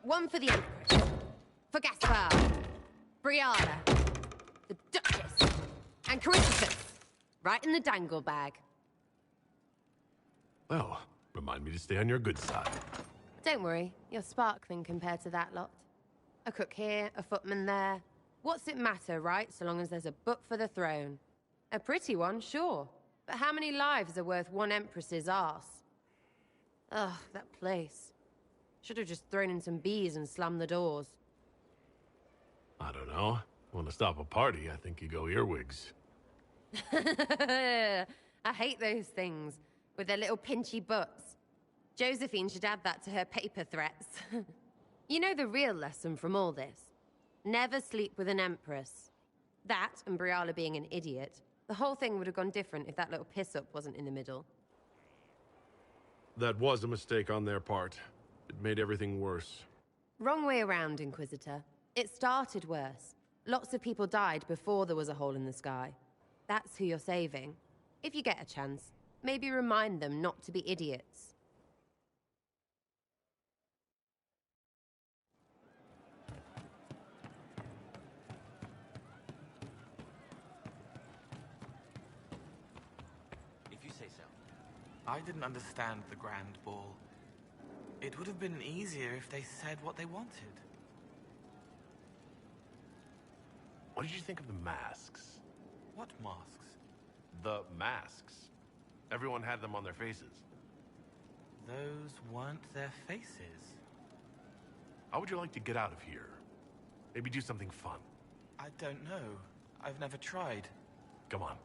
One for the Empress. For Gaspard. Brianna. The Duchess. And Corypheus. Right in the dangle bag. Well, remind me to stay on your good side. Don't worry, you're sparkling compared to that lot. A cook here, a footman there. What's it matter, right, so long as there's a butt for the throne? A pretty one, sure. But how many lives are worth one empress's arse? Ugh, that place. Should have just thrown in some bees and slammed the doors. I don't know. Want to stop a party, I think you go earwigs. I hate those things, with their little pinchy butts. Josephine should add that to her paper threats. You know the real lesson from all this? Never sleep with an empress. That, and Briala being an idiot. The whole thing would have gone different if that little piss-up wasn't in the middle. That was a mistake on their part. It made everything worse. Wrong way around, Inquisitor. It started worse. Lots of people died before there was a hole in the sky. That's who you're saving. If you get a chance, maybe remind them not to be idiots. If you say so. I didn't understand the Grand Ball. It would have been easier if they said what they wanted. What did you think of the masks? What masks? The masks. Everyone had them on their faces. Those weren't their faces. How would you like to get out of here? Maybe do something fun. I don't know. I've never tried. Come on.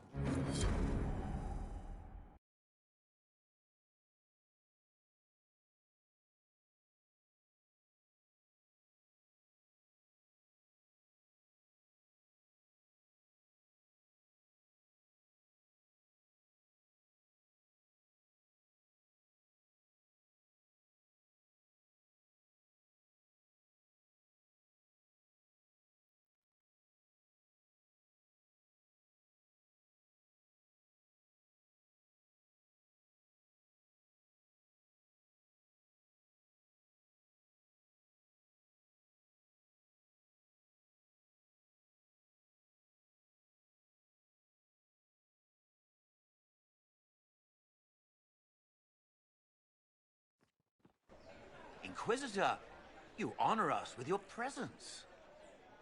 Inquisitor, you honor us with your presence.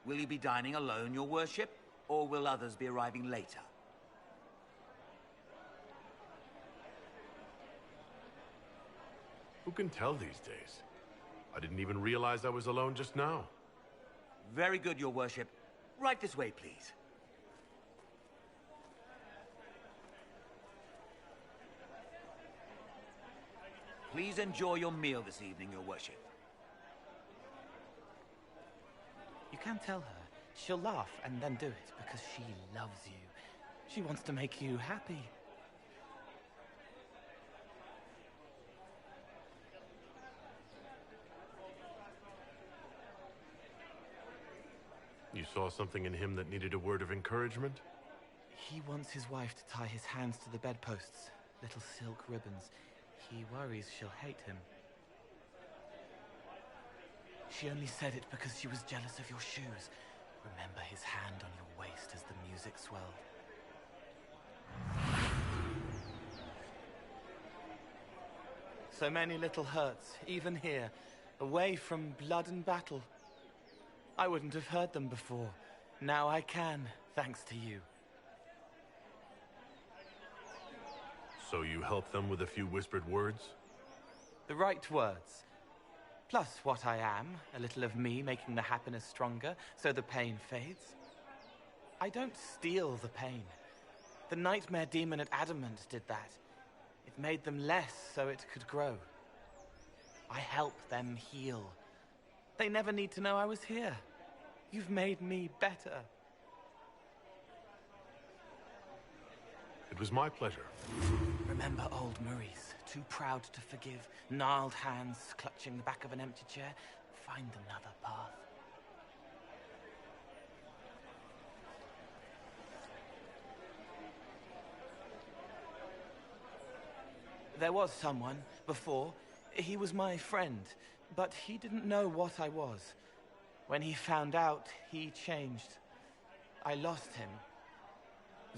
Will you be dining alone, your worship, or will others be arriving later? Who can tell these days? I didn't even realize I was alone just now. Very good, your worship. Right this way, please. Please enjoy your meal this evening, your worship. You can tell her. She'll laugh and then do it because she loves you. She wants to make you happy. You saw something in him that needed a word of encouragement? He wants his wife to tie his hands to the bedposts, little silk ribbons. He worries she'll hate him. She only said it because she was jealous of your shoes. Remember his hand on your waist as the music swelled. So many little hurts, even here, away from blood and battle. I wouldn't have heard them before. Now I can, thanks to you. So you helped them with a few whispered words? The right words. Plus what I am, a little of me making the happiness stronger, so the pain fades. I don't steal the pain. The nightmare demon at Adamant did that. It made them less so it could grow. I help them heal. They never need to know I was here. You've made me better. It was my pleasure. Remember old Maurice, too proud to forgive, gnarled hands clutching the back of an empty chair. Find another path. There was someone, before. He was my friend, but he didn't know what I was. When he found out, he changed. I lost him.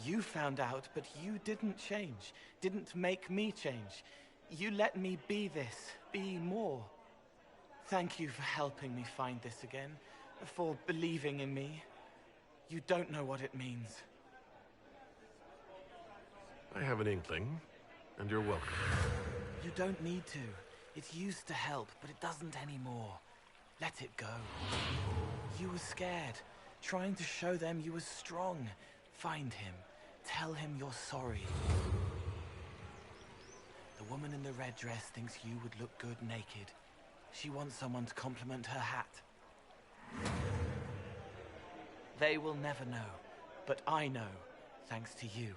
You found out, but you didn't change. Didn't make me change. You let me be this, be more. Thank you for helping me find this again, for believing in me. You don't know what it means. I have an inkling, and you're welcome. You don't need to. It used to help, but it doesn't anymore. Let it go. You were scared, trying to show them you were strong. Find him. Tell him you're sorry. The woman in the red dress thinks you would look good naked. She wants someone to compliment her hat. They will never know, but I know, thanks to you.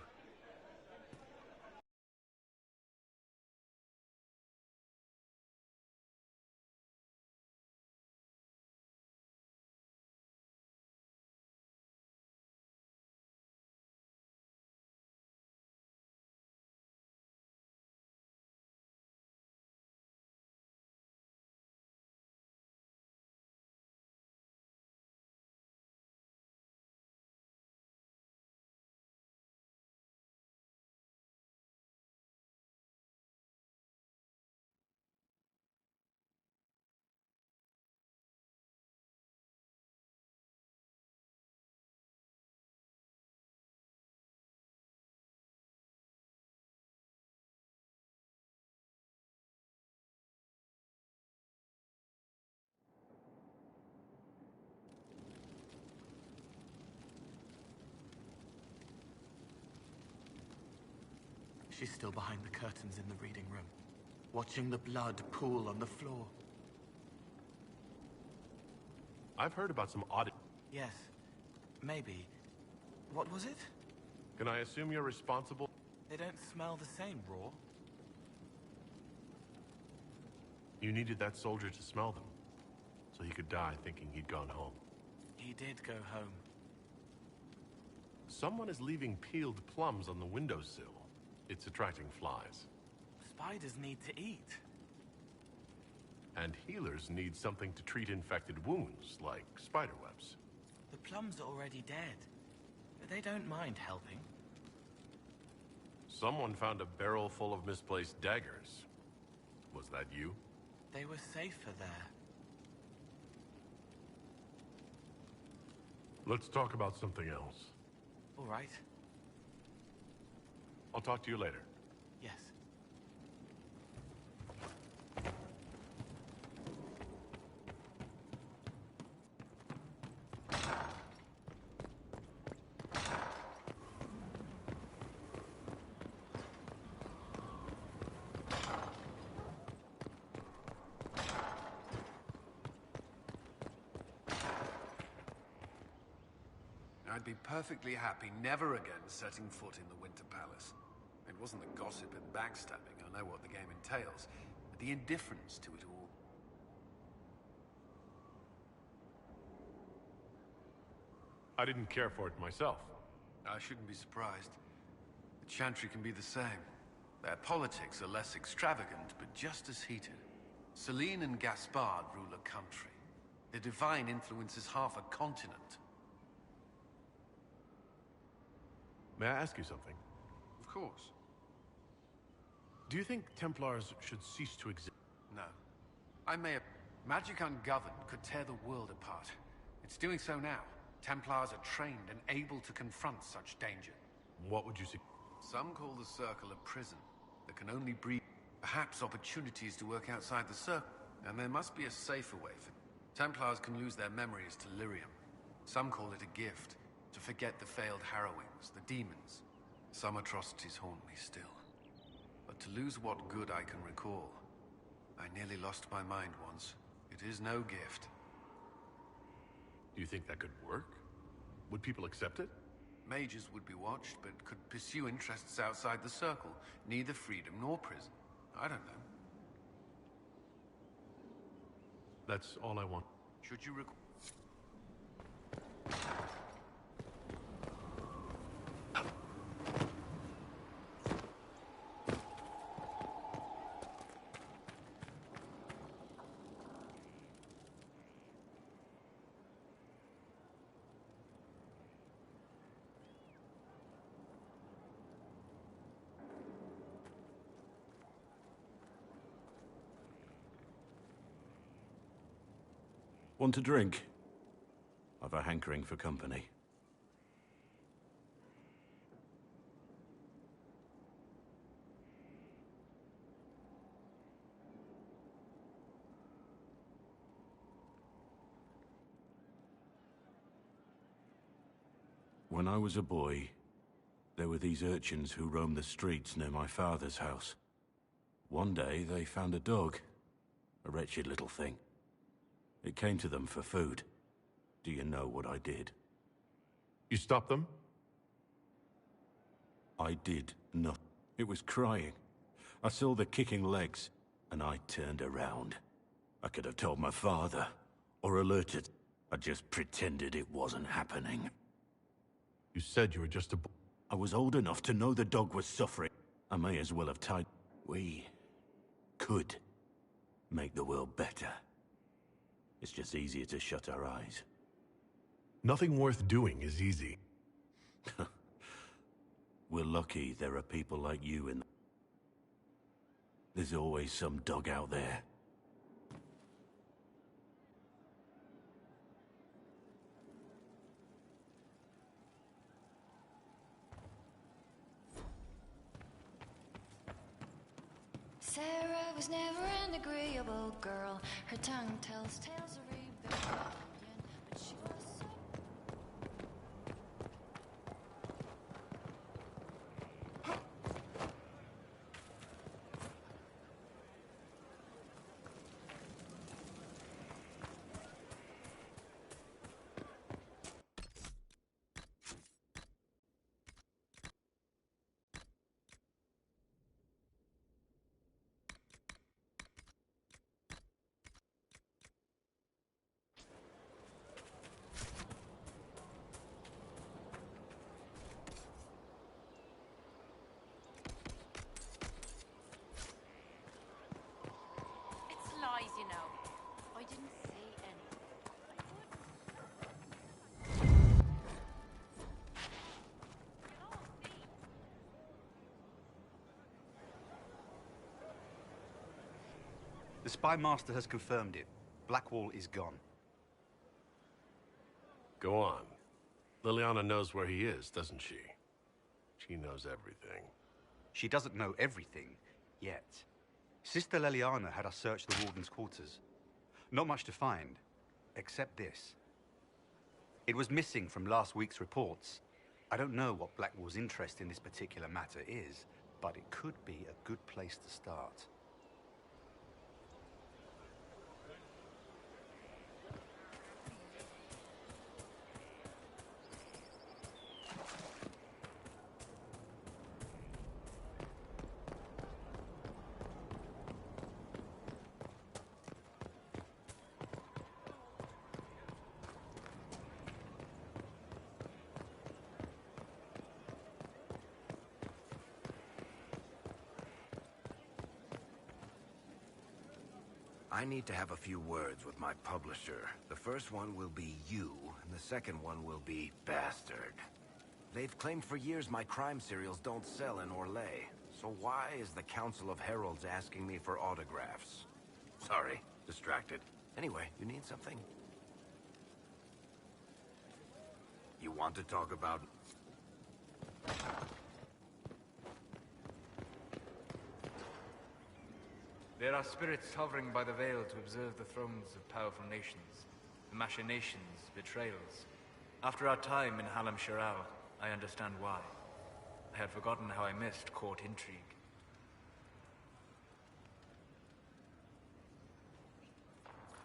She's still behind the curtains in the reading room, watching the blood pool on the floor. I've heard about some odd... Yes, maybe. What was it? Can I assume you're responsible? They don't smell the same, raw. You needed that soldier to smell them, so he could die thinking he'd gone home. He did go home. Someone is leaving peeled plums on the windowsill. It's attracting flies. Spiders need to eat. And healers need something to treat infected wounds, like spiderwebs. The plums are already dead. They don't mind helping. Someone found a barrel full of misplaced daggers. Was that you? They were safer there. Let's talk about something else. All right. I'll talk to you later. Yes. I'd be perfectly happy never again setting foot in the Winter Palace. It wasn't the gossip and backstabbing, I know what the game entails, but the indifference to it all. I didn't care for it myself. I shouldn't be surprised. The Chantry can be the same. Their politics are less extravagant, but just as heated. Celine and Gaspard rule a country. Their divine influences half a continent. May I ask you something? Of course. Do you think Templars should cease to exist? No. Magic ungoverned could tear the world apart. It's doing so now. Templars are trained and able to confront such danger. What would you see? Some call the Circle a prison that can only breed perhaps opportunities to work outside the Circle. And there must be a safer way for Templars can lose their memories to lyrium. Some call it a gift, to forget the failed harrowings, the demons. Some atrocities haunt me still. But to lose what good I can recall, I nearly lost my mind once. It is no gift. Do you think that could work? Would people accept it? Mages would be watched, but could pursue interests outside the Circle. Neither freedom nor prison. I don't know. That's all I want. Should you require... Want a drink? I've a hankering for company. When I was a boy, there were these urchins who roamed the streets near my father's house. One day, they found a dog. A wretched little thing. It came to them for food. Do you know what I did? You stopped them? I did not. It was crying. I saw the kicking legs, and I turned around. I could have told my father, or alerted. I just pretended it wasn't happening. You said you were just a boy. I was old enough to know the dog was suffering. I may as well have tied... We could make the world better. It's just easier to shut our eyes. Nothing worth doing is easy. We're lucky there are people like you in... There's always some dog out there. Sarah was never an agreeable girl. Her tongue tells tales of rebellion, but she was so... Lies, you know. I didn't say anything. The Spy Master has confirmed it. Blackwall is gone. Go on. Liliana knows where he is, doesn't she? She knows everything. She doesn't know everything, yet. Sister Liliana had us search the Warden's quarters. Not much to find, except this. It was missing from last week's reports. I don't know what Blackwall's interest in this particular matter is, but it could be a good place to start. I need to have a few words with my publisher. The first one will be you, and the second one will be Bastard. They've claimed for years my crime serials don't sell in Orlais. So why is the Council of Heralds asking me for autographs? Sorry, distracted. Anyway, you need something? You want to talk about... There are spirits hovering by the veil to observe the thrones of powerful nations, the machinations, betrayals. After our time in Halam Shiral, I understand why. I had forgotten how I missed court intrigue.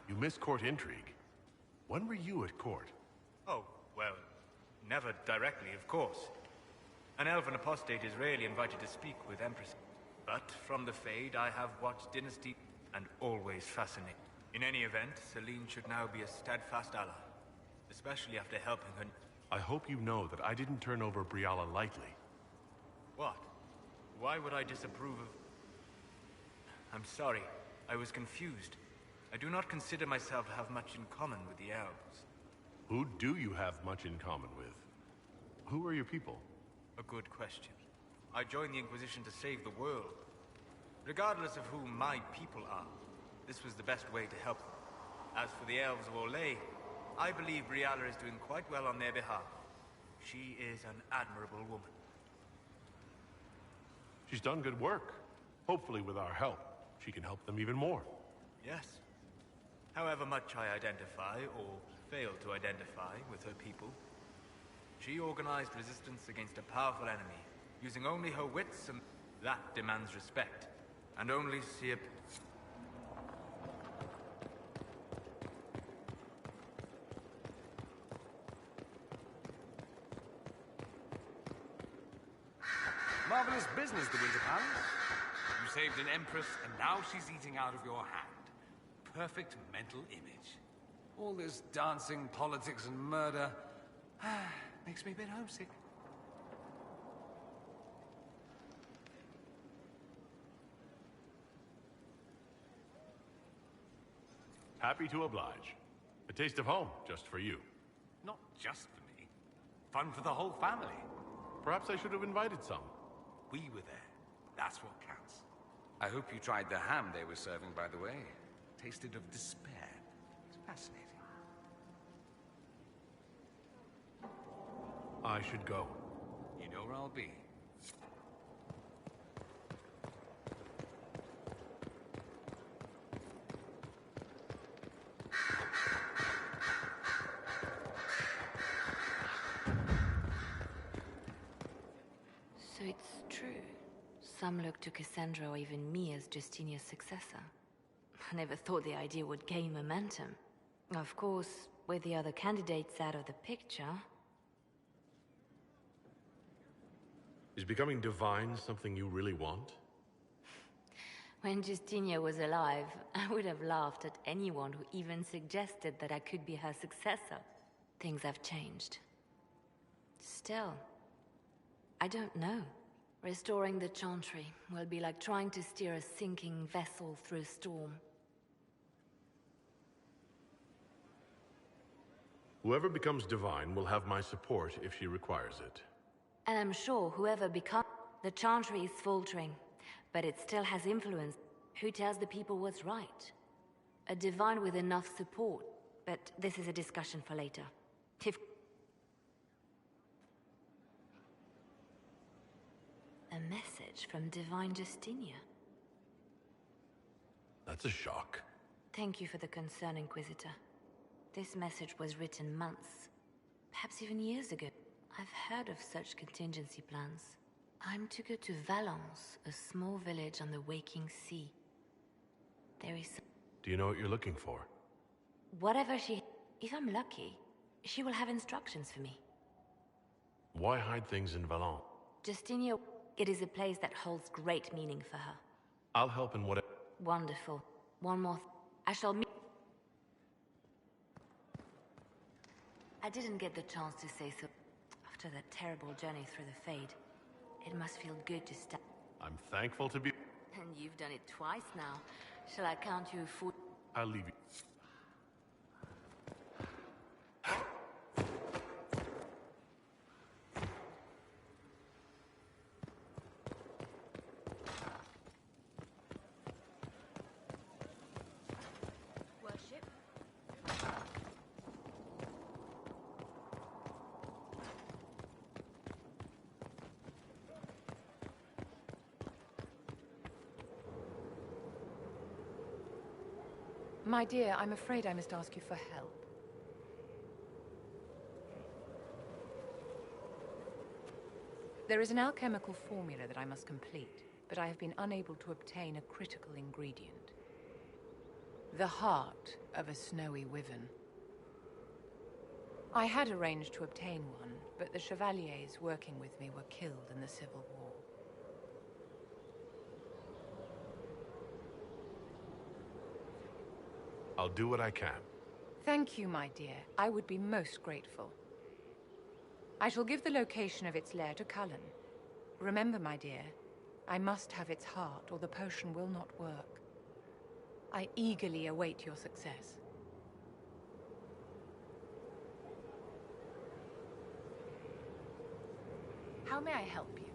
You miss court intrigue? When were you at court? Oh, well, never directly, of course. An elven apostate is rarely invited to speak with Empress. But from the Fade, I have watched Dynasty and always fascinated. In any event, Celine should now be a steadfast ally, especially after helping her... I hope you know that I didn't turn over Briala lightly. What? Why would I disapprove of... I'm sorry, I was confused. I do not consider myself to have much in common with the elves. Who do you have much in common with? Who are your people? A good question. I joined the Inquisition to save the world. Regardless of who my people are, this was the best way to help them. As for the elves of Orlais, I believe Briala is doing quite well on their behalf. She is an admirable woman. She's done good work. Hopefully with our help, she can help them even more. Yes. However much I identify, or fail to identify, with her people, she organized resistance against a powerful enemy, using only her wits, and that demands respect. And only Seer... Marvelous business, the Winter Palace. You saved an empress, and now she's eating out of your hand. Perfect mental image. All this dancing, politics, and murder makes me a bit homesick. Happy to oblige. A taste of home, just for you. Not just for me. Fun for the whole family. Perhaps I should have invited some. We were there. That's what counts. I hope you tried the ham they were serving, by the way. Tasted of despair. It's fascinating. I should go. You know where I'll be. So it's true. Some look to Cassandra or even me as Justinia's successor. I never thought the idea would gain momentum. Of course, with the other candidates out of the picture... Is becoming divine something you really want? When Justinia was alive, I would have laughed at anyone who even suggested that I could be her successor. Things have changed. Still, I don't know. Restoring the Chantry will be like trying to steer a sinking vessel through a storm. Whoever becomes divine will have my support if she requires it. And I'm sure whoever becomes... The Chantry is faltering, but it still has influence. Who tells the people what's right? A divine with enough support. But this is a discussion for later. If... A message from Divine Justinia. That's a shock. Thank you for the concern, Inquisitor. This message was written months, perhaps even years ago. I've heard of such contingency plans. I'm to go to Valence, a small village on the waking sea. There is... Do you know what you're looking for? Whatever she... If I'm lucky, she will have instructions for me. Why hide things in Valence? Justinia, it is a place that holds great meaning for her. I'll help in whatever... Wonderful. One more... I shall meet... I didn't get the chance to say so. After that terrible journey through the Fade, it must feel good to stop. I'm thankful to be... And you've done it twice now. Shall I count you for... I'll leave you. Worship? My dear, I'm afraid I must ask you for help. There is an alchemical formula that I must complete, but I have been unable to obtain a critical ingredient. The heart of a snowy wyvern. I had arranged to obtain one, but the chevaliers working with me were killed in the Civil War. I'll do what I can. Thank you, my dear. I would be most grateful. I shall give the location of its lair to Cullen. Remember, my dear, I must have its heart, or the potion will not work. I eagerly await your success. How may I help you?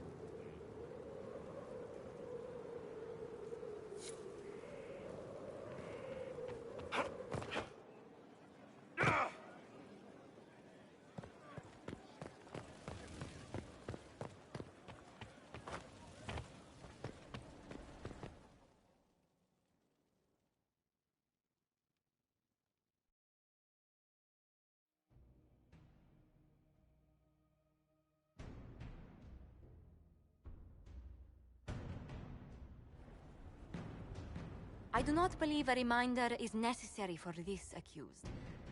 I do not believe a reminder is necessary for this accused.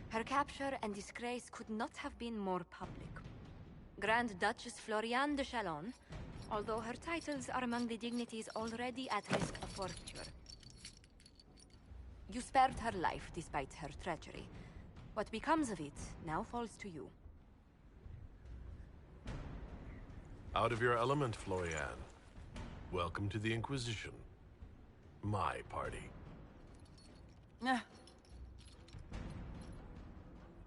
Her capture and disgrace could not have been more public. Grand Duchess Floriane de Chalon, although her titles are among the dignities already at risk of forfeiture. You spared her life despite her treachery. What becomes of it now falls to you. Out of your element, Floriane. Welcome to the Inquisition. My party.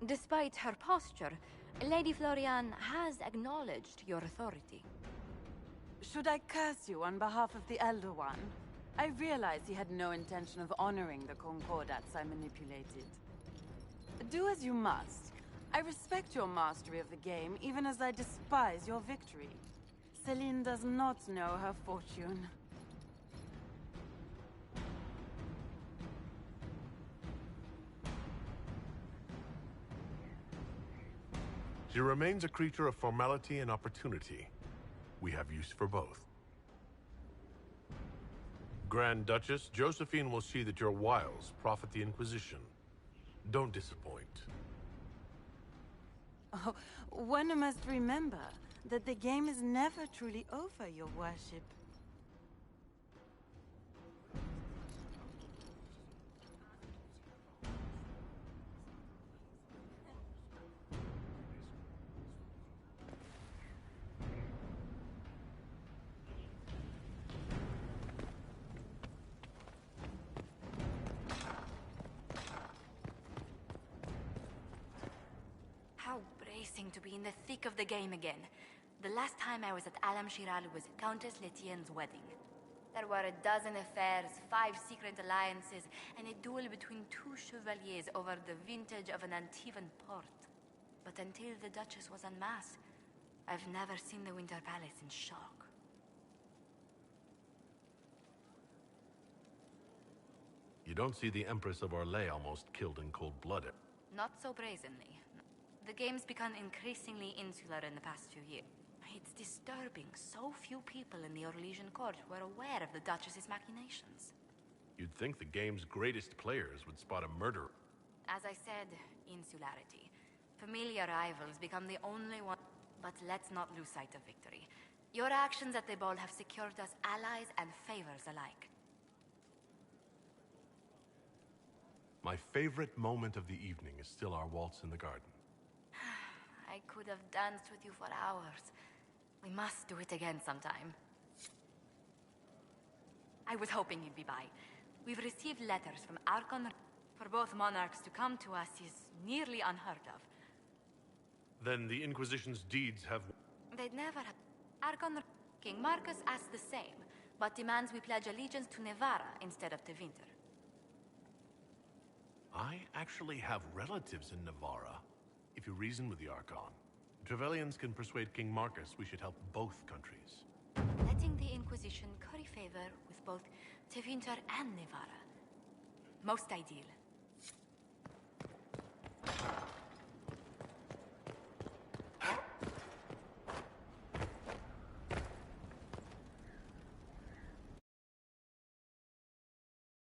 Despite her posture, Lady Floriane has acknowledged your authority. Should I curse you on behalf of the Elder One? I realize he had no intention of honoring the concordats I manipulated. Do as you must. I respect your mastery of the game, even as I despise your victory. Celine does not know her fortune. She remains a creature of formality and opportunity. We have use for both. Grand Duchess, Josephine will see that your wiles profit the Inquisition. Don't disappoint. Oh, one must remember that the game is never truly over, your worship. How bracing to be in the thick of the game again. The last time I was at Alam Shiral was Countess Letienne's wedding. There were a dozen affairs, 5 secret alliances, and a duel between 2 chevaliers over the vintage of an Antivan port. But until the Duchess was unmasked, I've never seen the Winter Palace in shock. You don't see the Empress of Orlais almost killed in cold blood. Not so brazenly. The game's become increasingly insular in the past few years. It's disturbing. So few people in the Orlesian court were aware of the Duchess's machinations. You'd think the game's greatest players would spot a murderer. As I said, insularity. Familiar rivals become the only one. But let's not lose sight of victory. Your actions at the ball have secured us allies and favors alike. My favorite moment of the evening is still our waltz in the garden. I could have danced with you for hours. We must do it again sometime. I was hoping you'd be by. We've received letters from Archon. For both monarchs to come to us is nearly unheard of. Then the Inquisition's deeds have... They'd never have... Archon King Marcus asked the same, but demands we pledge allegiance to Nevarra instead of Tevinter. I actually have relatives in Navarra. If you reason with the Archon, the Trevelyan's can persuade King Marcus we should help both countries. Letting the Inquisition curry favor with both Tevinter and Nevarra. Most ideal.